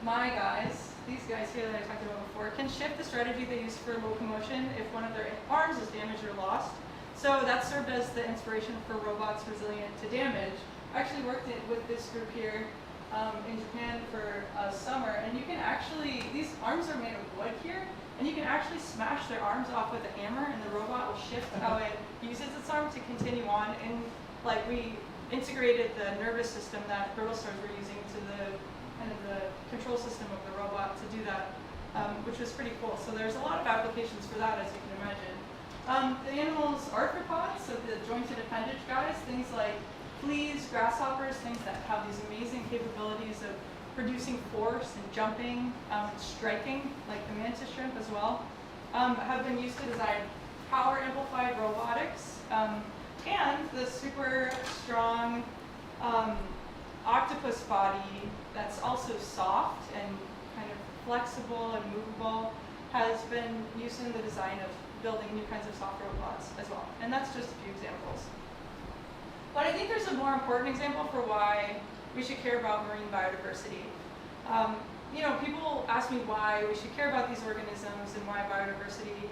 my guys, these guys here that I talked about before, can shift the strategy they use for locomotion if one of their arms is damaged or lost. So that served as the inspiration for robots resilient to damage. I actually worked with this group here in Japan for a summer, and you can actually, these arms are made of wood here, and you can actually smash their arms off with a hammer, and the robot will shift how it uses its arm to continue on. And like we integrated the nervous system that Brittle Stars were using to the kind of the control system of the robot to do that, which was pretty cool. So there's a lot of applications for that, as you can imagine. The animals' arthropods, so the jointed appendage guys, things like fleas, grasshoppers, things that have these amazing capabilities of producing force and jumping, striking, like the mantis shrimp as well, have been used to design power amplified robotics, and the super strong octopus body that's also soft and kind of flexible and movable has been used in the design of building new kinds of soft robots as well. And that's just a few examples. But I think there's a more important example for why we should care about marine biodiversity. You know, people ask me why we should care about these organisms and why biodiversity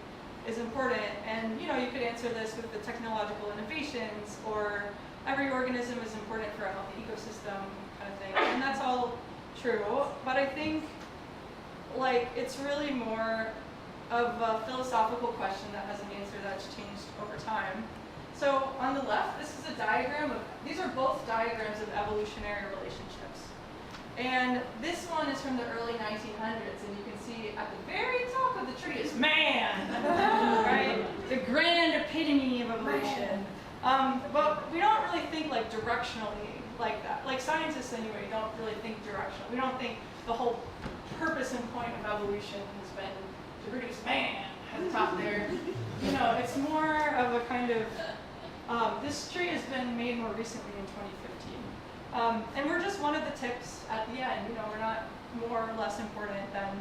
is important. And you know, you could answer this with the technological innovations, or every organism is important for a healthy ecosystem kind of thing. And that's all true. But I think like it's really more of a philosophical question that has an answer that's changed over time. So on the left, this is a diagram of, these are both diagrams of evolutionary relationships. And this one is from the early 1900s, and you can see at the very top of the tree is man, right? The grand epitome of evolution. But we don't really think like directionally like that. Like scientists anyway don't really think directionally. We don't think the whole purpose and point of evolution has been to produce man at the top there. You know, it's more of a kind of, this tree has been made more recently in 2015. And we're just one of the tips at the end. You know, we're not more or less important than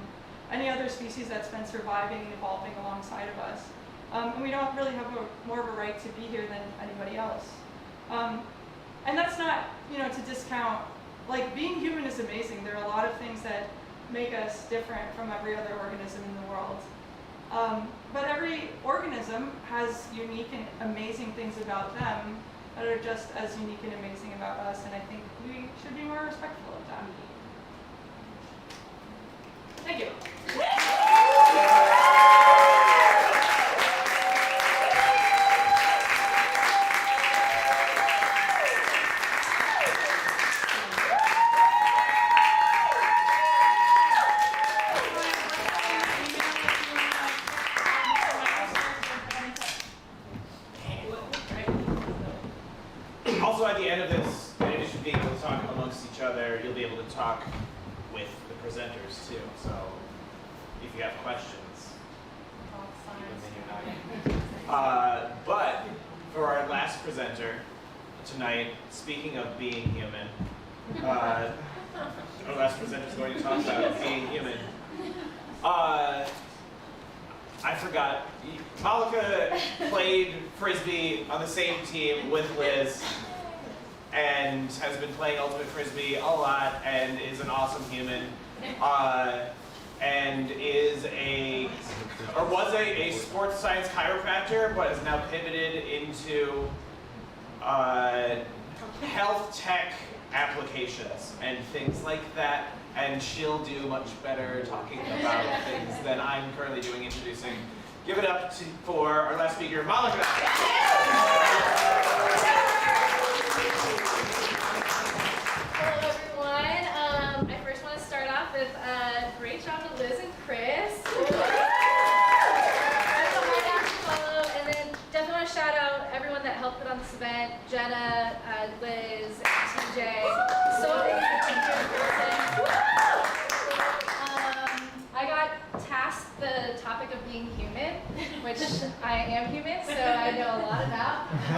any other species that's been surviving and evolving alongside of us. And we don't really have more of a right to be here than anybody else. And that's not, you know, to discount, like being human is amazing. There are a lot of things that make us different from every other organism in the world. But every organism has unique and amazing things about them that are just as unique and amazing about us, and I think we should be more respectful of them. Thank you. Also, at the end of this, in addition to being able to talk amongst each other, you'll be able to talk with the presenters too. So, if you have questions, but for our last presenter tonight, speaking of being human, our last presenter is going to talk about being human. I forgot. Malika played Frisbee on the same team with Liz and has been playing Ultimate Frisbee a lot and is an awesome human. And is was a sports science chiropractor, but has now pivoted into health tech applications and things like that. And she'll do much better talking about things than I'm currently doing introducing. Give it up for our last speaker, Malika. Hello everyone. I first want to start off with great job to Liz and Chris. And then definitely want to shout out everyone that helped put on this event, Jenna, Liz, and TJ. So I got tasked the topic of being human, which I am human, so I know a lot about. I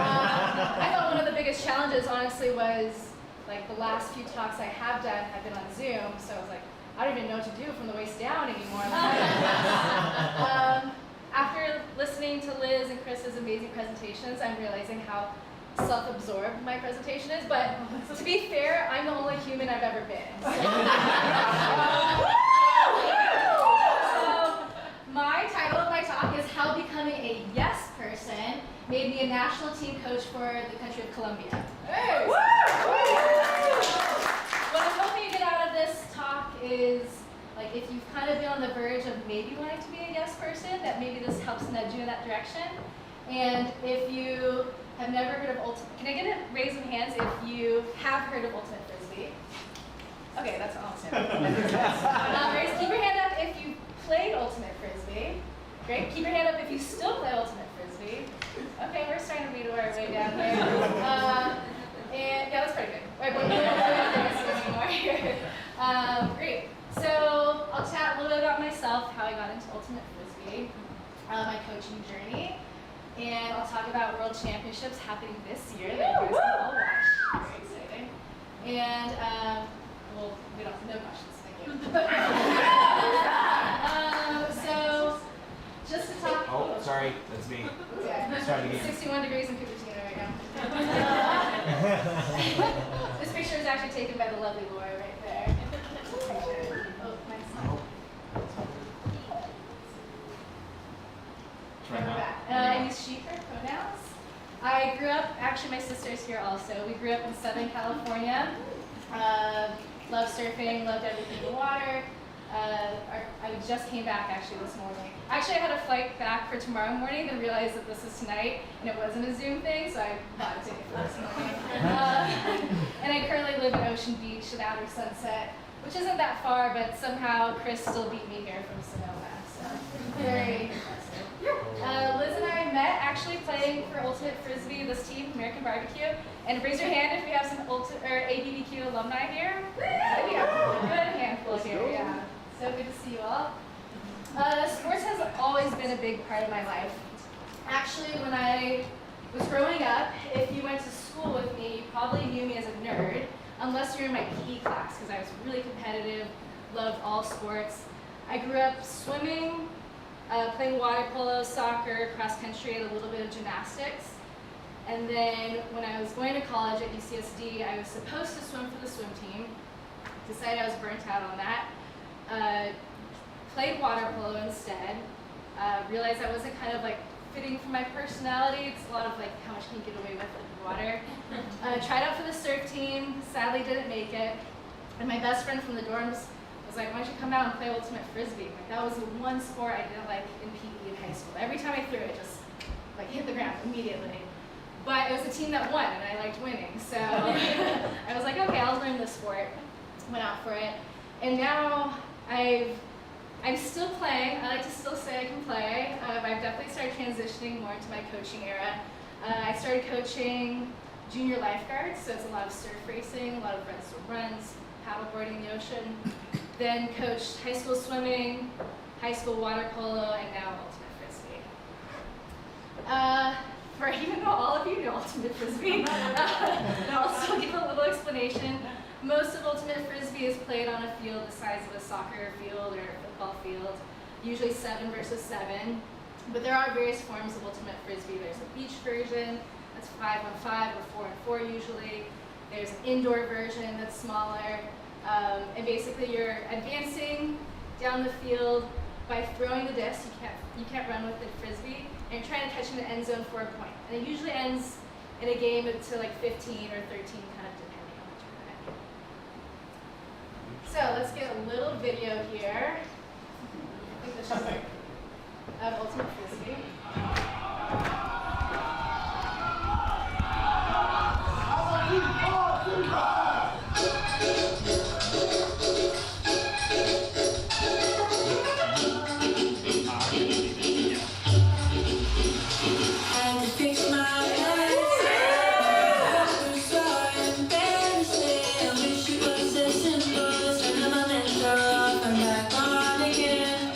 thought one of the biggest challenges, honestly, was like the last few talks I have done have been on Zoom, so I was like, I don't even know what to do from the waist down anymore. After listening to Liz and Chris's amazing presentations, I'm realizing how self-absorbed my presentation is, but to be fair, I'm the only human I've ever been. be a national team coach for the country of Colombia. Hey. What I'm hoping you get out of this talk is, like, if you've kind of been on the verge of maybe wanting to be a yes person, that maybe this helps nudge you in that direction. And if you have never heard of Ultimate, can I get a raise of hands if you have heard of Ultimate Frisbee? Okay, that's awesome. Keep your hand up if you played Ultimate Frisbee. Great. Keep your hand up if you still play Ultimate Frisbee. Okay, we're starting to read our way down here. And yeah, that's pretty good. All right, but we don't do this anymore here. Great. So I'll chat a little bit about myself, how I got into Ultimate Frisbee, my coaching journey, and I'll talk about World Championships happening this year that you guys can all watch. Very exciting. And well, we don't no questions. Thank you. So just to talk. Oh, sorry, that's me. Yeah. Start again. 61 degrees in Cupertino right now. This picture is actually taken by the lovely Laura right there. Oh, mine's not. And we're back. I use she, her pronouns. I grew up, actually my sister's here also. We grew up in Southern California. Loved surfing, loved everything in the water. I just came back actually this morning. Actually, I had a flight back for tomorrow morning, then realized that this is tonight, and it wasn't a Zoom thing, so I bought a ticket for this morning. And I currently live in Ocean Beach in Outer Sunset, which isn't that far, but somehow Chris still beat me here from Sonoma, so very impressive. Liz and I met actually playing for Ultimate Frisbee, this team, American Barbecue. And raise your hand if we have some ABBQ alumni here. We have a good handful here, yeah. So good to see you all. Sports has always been a big part of my life. Actually, when I was growing up, if you went to school with me, you probably knew me as a nerd, unless you were in my PE class, because I was really competitive, loved all sports. I grew up swimming, playing water polo, soccer, cross country, and a little bit of gymnastics. And then when I was going to college at UCSD, I was supposed to swim for the swim team. Decided I was burnt out on that. Played water polo instead. Realized I wasn't kind of like fitting for my personality. It's a lot of like how much can you get away with the water. Tried out for the surf team. Sadly didn't make it. And my best friend from the dorms was like, why don't you come out and play Ultimate Frisbee? Like, that was the one sport I didn't like in PE in high school. Every time I threw it, just like hit the ground immediately. But it was a team that won, and I liked winning. So I was like, okay, I'll learn this sport. Went out for it. And now I'm still playing. I like to still say I can play. I've definitely started transitioning more into my coaching era. I started coaching junior lifeguards, so it's a lot of surf racing, a lot of runs, paddleboarding in the ocean. Then coached high school swimming, high school water polo, and now Ultimate Frisbee. For even though all of you know Ultimate Frisbee, I'll still give a little explanation. Most of Ultimate Frisbee is played on a field the size of a soccer field or a football field, usually 7 versus 7. But there are various forms of Ultimate Frisbee. There's a beach version, that's 5-on-5 or 4-on-4 usually. There's an indoor version that's smaller. And basically you're advancing down the field by throwing the disc. You can't run with the Frisbee, and you're trying to catch in the end zone for a point. And it usually ends in a game to like 15 or 13, kind of depending on the tournament. So let's get a little video here. I think this should work. Of Ultimate Frisbee. Simple, I'm back on again.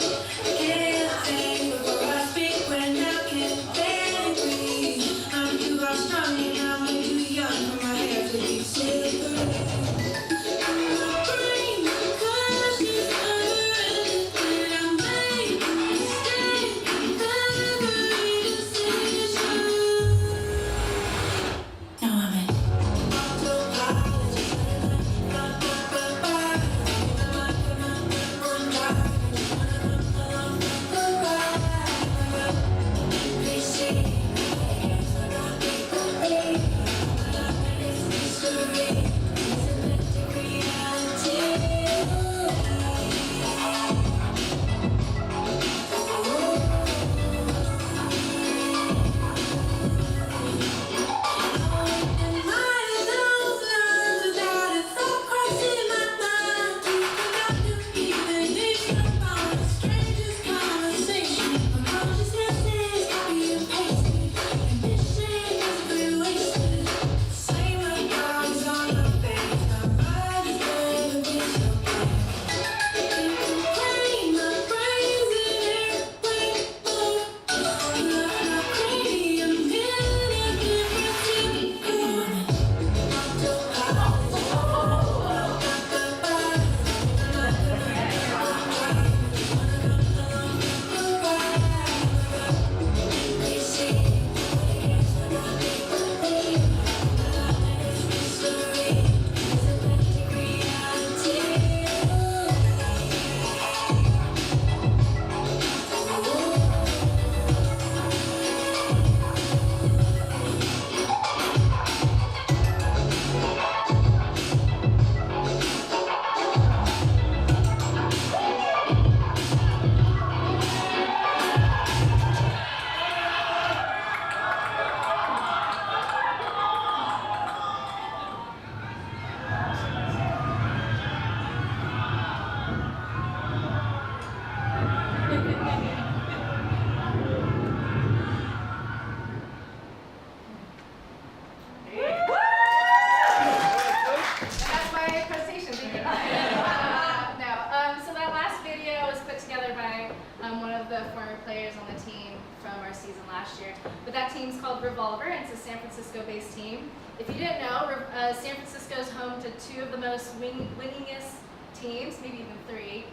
of the former players on the team from our season last year. But that team's called Revolver, and it's a San Francisco-based team. If you didn't know, San Francisco's home to two of the most winningest teams, maybe even three.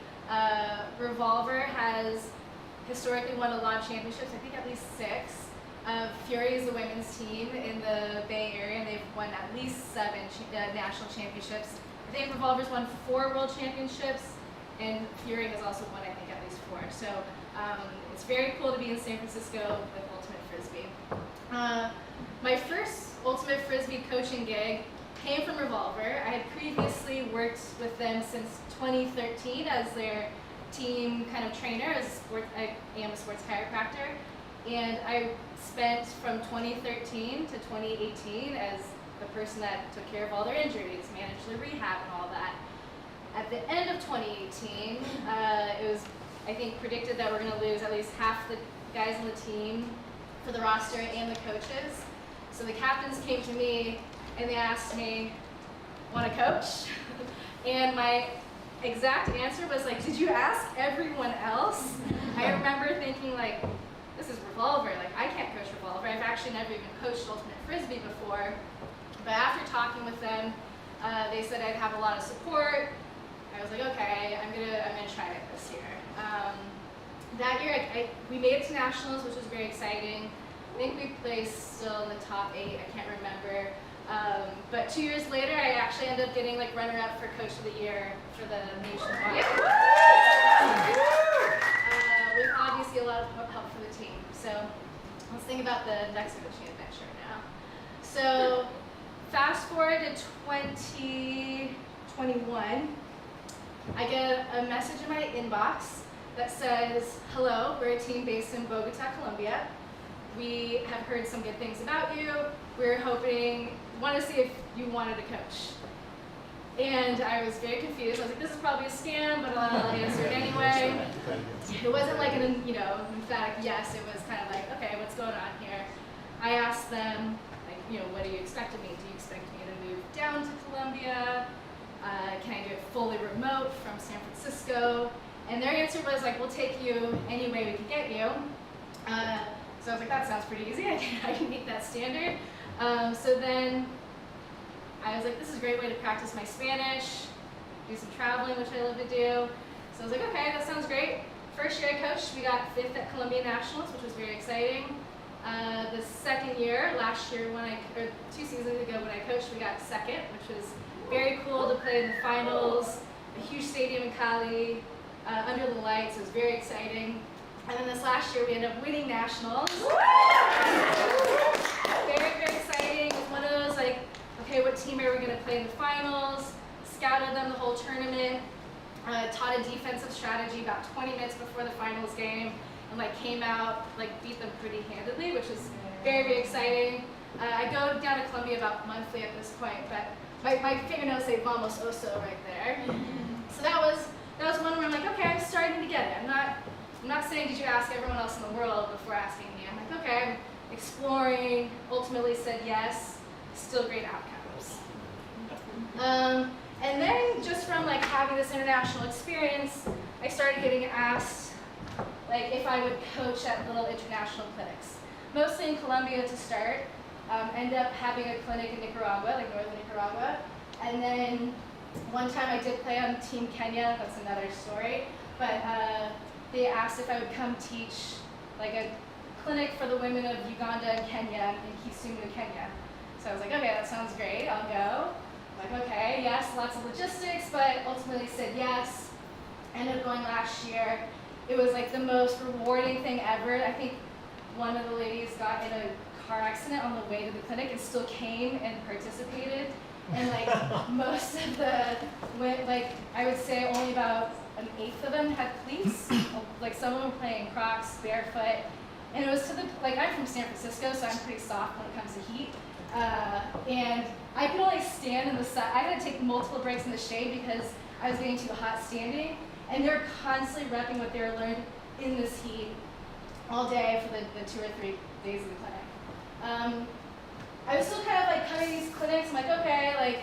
Revolver has historically won a lot of championships, I think at least 6. Fury is the women's team in the Bay Area, and they've won at least 7 national championships. I think Revolver's won 4 world championships, and Fury has also won, I think, at least 4. So it's very cool to be in San Francisco with Ultimate Frisbee. My first Ultimate Frisbee coaching gig came from Revolver. I had previously worked with them since 2013 as their team kind of trainer. I am a sports chiropractor. And I spent from 2013 to 2018 as the person that took care of all their injuries, managed their rehab and all that. At the end of 2018, it was, I think, predicted that we're going to lose at least half the guys on the team for the roster and the coaches. So the captains came to me and they asked me, want to coach? And my exact answer was like, did you ask everyone else? I remember thinking like, this is Revolver, like I can't coach Revolver. I've actually never even coached Ultimate Frisbee before. But after talking with them, they said I'd have a lot of support. I was like, okay, I'm gonna try it this year. That year, we made it to nationals, which was very exciting. I think we placed still in the top 8. I can't remember. But 2 years later, I actually ended up getting like runner-up for Coach of the Year for the nationwide. With obviously a lot of help for the team. So let's think about the next coaching adventure now. So fast forward to 2021, I get a message in my inbox that says, hello, we're a team based in Bogota, Colombia. We have heard some good things about you. We're want to see if you wanted to coach. And I was very confused. I was like, this is probably a scam, but I'll answer it anyway. It wasn't like an emphatic yes. It was kind of like, okay, what's going on here? I asked them, like, what do you expect of me? Do you expect me to move down to Colombia? Can I do it fully remote from San Francisco? And their answer was like, we'll take you any way we can get you. So I was like, that sounds pretty easy. I can meet that standard. So then I was like, this is a great way to practice my Spanish, do some traveling, which I love to do. So I was like, okay, that sounds great. First year I coached, we got 5th at Columbia Nationals, which was very exciting. The second year, last year or 2 seasons ago when I coached, we got 2nd, which was very cool to play in the finals, a huge stadium in Cali, under the lights. It was very exciting. And then this last year we ended up winning nationals. Very, very exciting. It was one of those like, okay, what team are we going to play in the finals? Scouted them the whole tournament. Taught a defensive strategy about 20 minutes before the finals game, and like came out, like beat them pretty handedly, which was very, very exciting. I go down to Colombia about monthly at this point, but my fingernails say vamos oso right there. So that was one where I'm like, okay, I'm starting to get it. I'm not saying did you ask everyone else in the world before asking me. I'm like, okay, I'm exploring, ultimately said yes, still great outcomes. And then just from like having this international experience, I started getting asked like if I would coach at little international clinics. Mostly in Colombia to start. Ended up having a clinic in Nicaragua, like northern Nicaragua. And then one time I did play on Team Kenya, that's another story. But they asked if I would come teach like a clinic for the women of Uganda and Kenya in Kisumu, Kenya. So I was like, okay, that sounds great, I'll go. I'm like, okay, yes, lots of logistics, but ultimately said yes. Ended up going last year. It was like the most rewarding thing ever. I think one of the ladies got in a car accident on the way to the clinic and still came and participated. And like most of the, like I would say only about 1/8 of them had cleats. Like some of them were playing Crocs, barefoot. And it was to the, like I'm from San Francisco, so I'm pretty soft when it comes to heat. And I could only stand in the sun. I had to take multiple breaks in the shade because I was getting too hot standing. And they're constantly repping what they were learned in this heat all day for the 2 or 3 days of the clinic. I was still kind of like coming to these clinics. I'm like, okay, like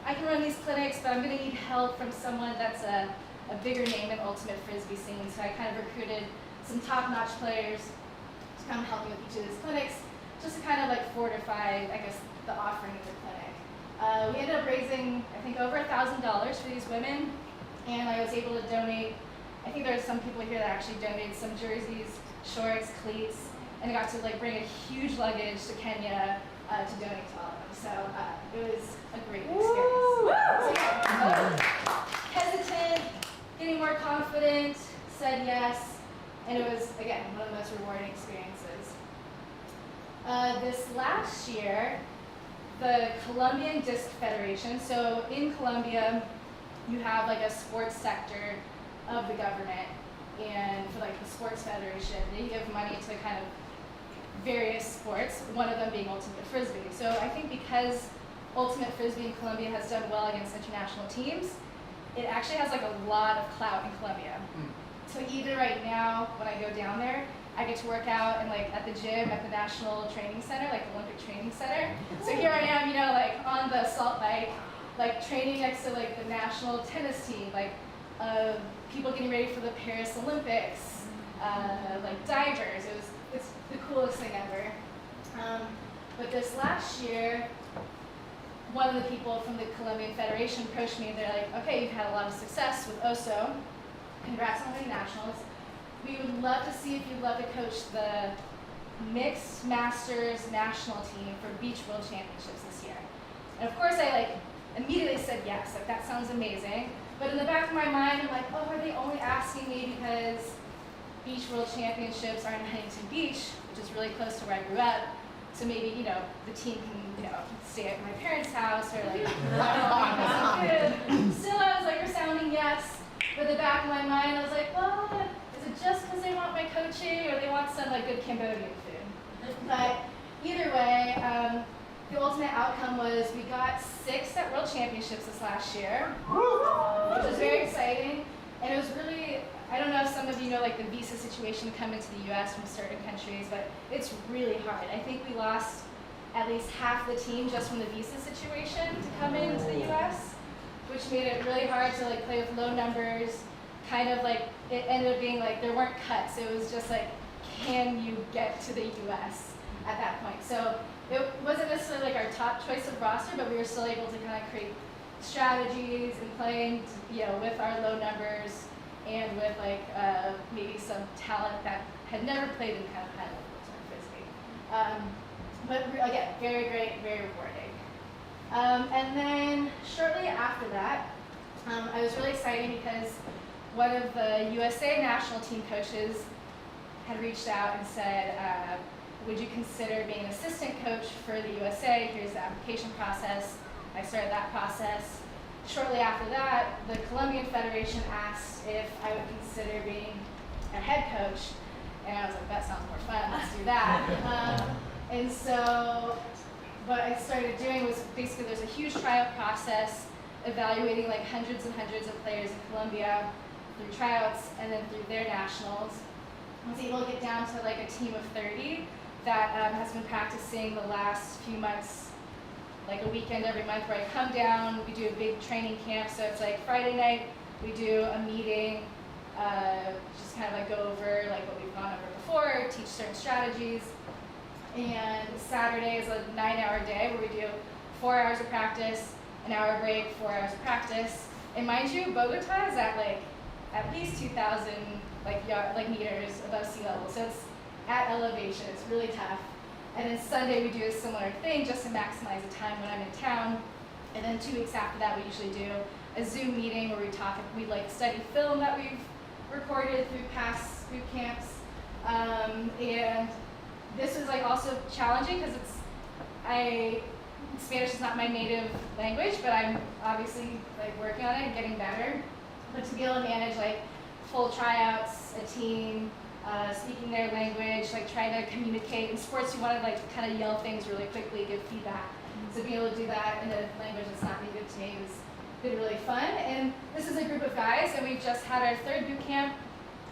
I can run these clinics, but I'm gonna need help from someone that's a a bigger name in ultimate frisbee scene. So I kind of recruited some top-notch players to come help me with each of these clinics, just to kind of like fortify, I guess, the offering of the clinic. We ended up raising, I think, over $1,000 for these women, and I was able to donate. I think there's some people here that actually donated some jerseys, shorts, cleats, and I got to like bring a huge luggage to Kenya to donate to all of them. So it was a great experience. So yeah, hesitant, getting more confident, said yes, and it was, again, one of the most rewarding experiences. This last year, the Colombian Disc Federation, so in Colombia, you have like a sports sector of the government, and for like the sports federation, they give money to kind of various sports, one of them being ultimate frisbee. So I think because ultimate frisbee in Colombia has done well against international teams, it actually has like a lot of clout in Colombia. So even right now, when I go down there, I get to work out and like at the gym at the National Training Center, like the Olympic Training Center. So here I am, you know, like on the assault bike, like training next to like the national tennis team, like people getting ready for the Paris Olympics, like divers. It's the coolest thing ever. But this last year, one of the people from the Colombian Federation approached me and they're like, okay, you've had a lot of success with OSO. Congrats on winning nationals. We would love to see if you'd love to coach the mixed masters national team for Beach World Championships this year. And of course I like immediately said yes, like that sounds amazing. But in the back of my mind, I'm like, oh, are they only asking me because Beach World Championships are in Huntington Beach, which is really close to where I grew up. So maybe, you know, the team can, you know, stay at my parents' house or like, Still, I was like resounding yes. But in the back of my mind, I was like, well, is it just because they want my coaching or they want some like good Cambodian food? But either way, the ultimate outcome was we got 6th at World Championships this last year, which was very exciting. And it was really, I don't know if some of you know like the visa situation to come into the US from certain countries, but it's really hard. I think we lost at least half the team just from the visa situation to come into the US, which made it really hard to like play with low numbers. Kind of like, it ended up being like there weren't cuts. It was just like, can you get to the US at that point? So it wasn't necessarily like our top choice of roster, but we were still able to kind of create strategies and playing, you know, with our low numbers and with like maybe some talent that had never played in kind of high level ultimate frisbee. But again, very great, very rewarding. And then shortly after that, I was really excited because one of the USA national team coaches had reached out and said, would you consider being an assistant coach for the USA? Here's the application process. I started that process. Shortly after that, the Colombian Federation asked if I would consider being a head coach. And I was like, that sounds more fun, let's do that. And so what I started doing was basically there's a huge tryout process evaluating like hundreds and hundreds of players in Colombia through tryouts and then through their nationals. I was able to get down to like a team of 30 that has been practicing the last few months, like a weekend every month where I come down, we do a big training camp. So it's like Friday night, we do a meeting, just kind of like go over like what we've gone over before, teach certain strategies. And Saturday is a 9-hour day where we do 4 hours of practice, an hour break, 4 hours of practice. And mind you, Bogota is at like at least 2,000 meters above sea level. So it's at elevation, it's really tough. And then Sunday we do a similar thing just to maximize the time when I'm in town. And then 2 weeks after that we usually do a Zoom meeting where we like study film that we've recorded through past boot camps. And this was like also challenging because Spanish is not my native language, but I'm obviously like working on it and getting better. But to be able to manage like full tryouts, a team, speaking their language, like trying to communicate. In sports, you want to like kind of yell things really quickly, give feedback. So being able to do that in a language that's not native to me has been really fun. And this is a group of guys, and we've just had our 3rd boot camp.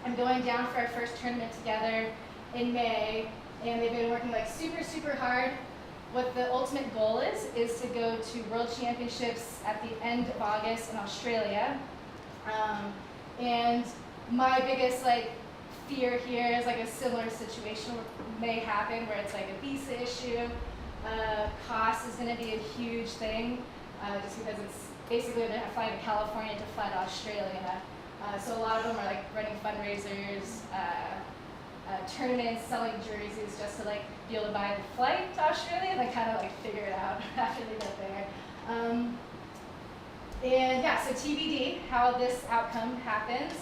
I'm going down for our first tournament together in May, and they've been working like super, super hard. What the ultimate goal is to go to World Championships at the end of August in Australia. And my biggest like fear here is like a similar situation may happen where it's like a visa issue. Cost is going to be a huge thing, just because it's basically going to fly to California to fly to Australia. So a lot of them are like running fundraisers, tournaments, selling jerseys just to like be able to buy the flight to Australia and then kind of like figure it out after they get there. And yeah, so TBD, how this outcome happens.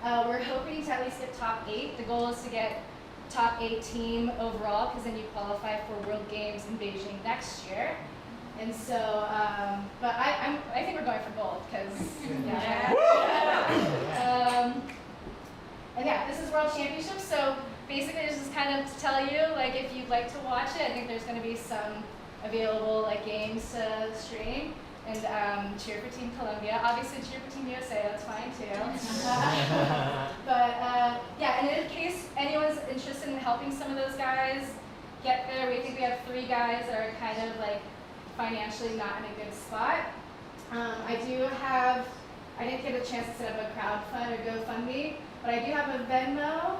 We're hoping to at least get top 8. The goal is to get top 8 team overall, because then you qualify for World Games in Beijing next year. And so, but I think we're going for gold, because and yeah, this is World Championships. So basically, this is kind of to tell you, like, if you'd like to watch it, I think there's going to be some available like games to stream. And cheer for Team Colombia. Obviously cheer for Team USA, that's fine too. But yeah, and in case anyone's interested in helping some of those guys get there, we think we have 3 guys that are kind of like financially not in a good spot. I didn't get a chance to set up a crowdfund or GoFundMe, but I do have a Venmo,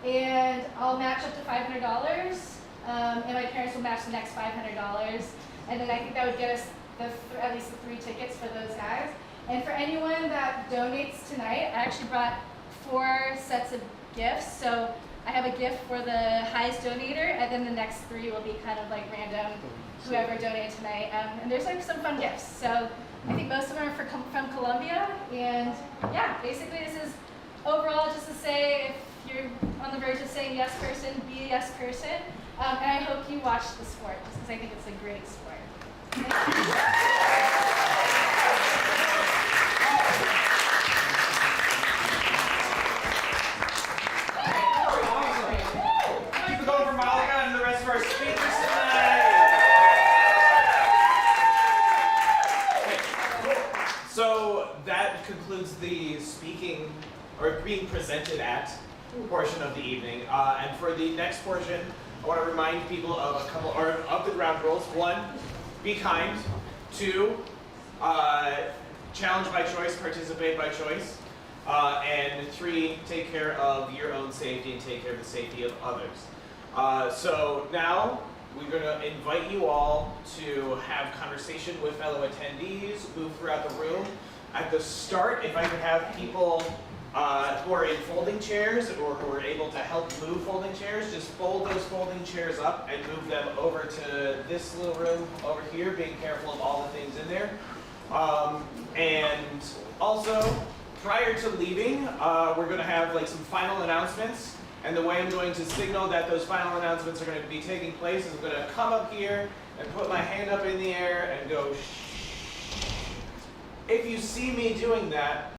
and I'll match up to $500, and my parents will match the next $500, and then I think that would get us at least the 3 tickets for those guys. And for anyone that donates tonight, I actually brought 4 sets of gifts. So I have a gift for the highest donator, and then the next 3 will be kind of like random, whoever donated tonight. And there's like some fun gifts. So I think most of them are from Colombia. And yeah, basically this is overall just to say, if you're on the verge of saying yes person, be a yes person. And I hope you watch the sport, just because I think it's a great sport. Thank Keep it going for Malika and the rest of our speakers tonight. So that concludes the speaking or being presented at portion of the evening. And for the next portion, I want to remind people of a couple of the ground rules. 1, be kind. 2, challenge by choice, participate by choice. And 3, take care of your own safety and take care of the safety of others. So now we're going to invite you all to have conversation with fellow attendees, move throughout the room. At the start, if I could have people who are in folding chairs or who are able to help move folding chairs, just fold those folding chairs up and move them over to this little room over here, being careful of all the things in there. And also, prior to leaving, we're going to have like some final announcements. And the way I'm going to signal that those final announcements are going to be taking place is I'm going to come up here and put my hand up in the air and go shh. If you see me doing that,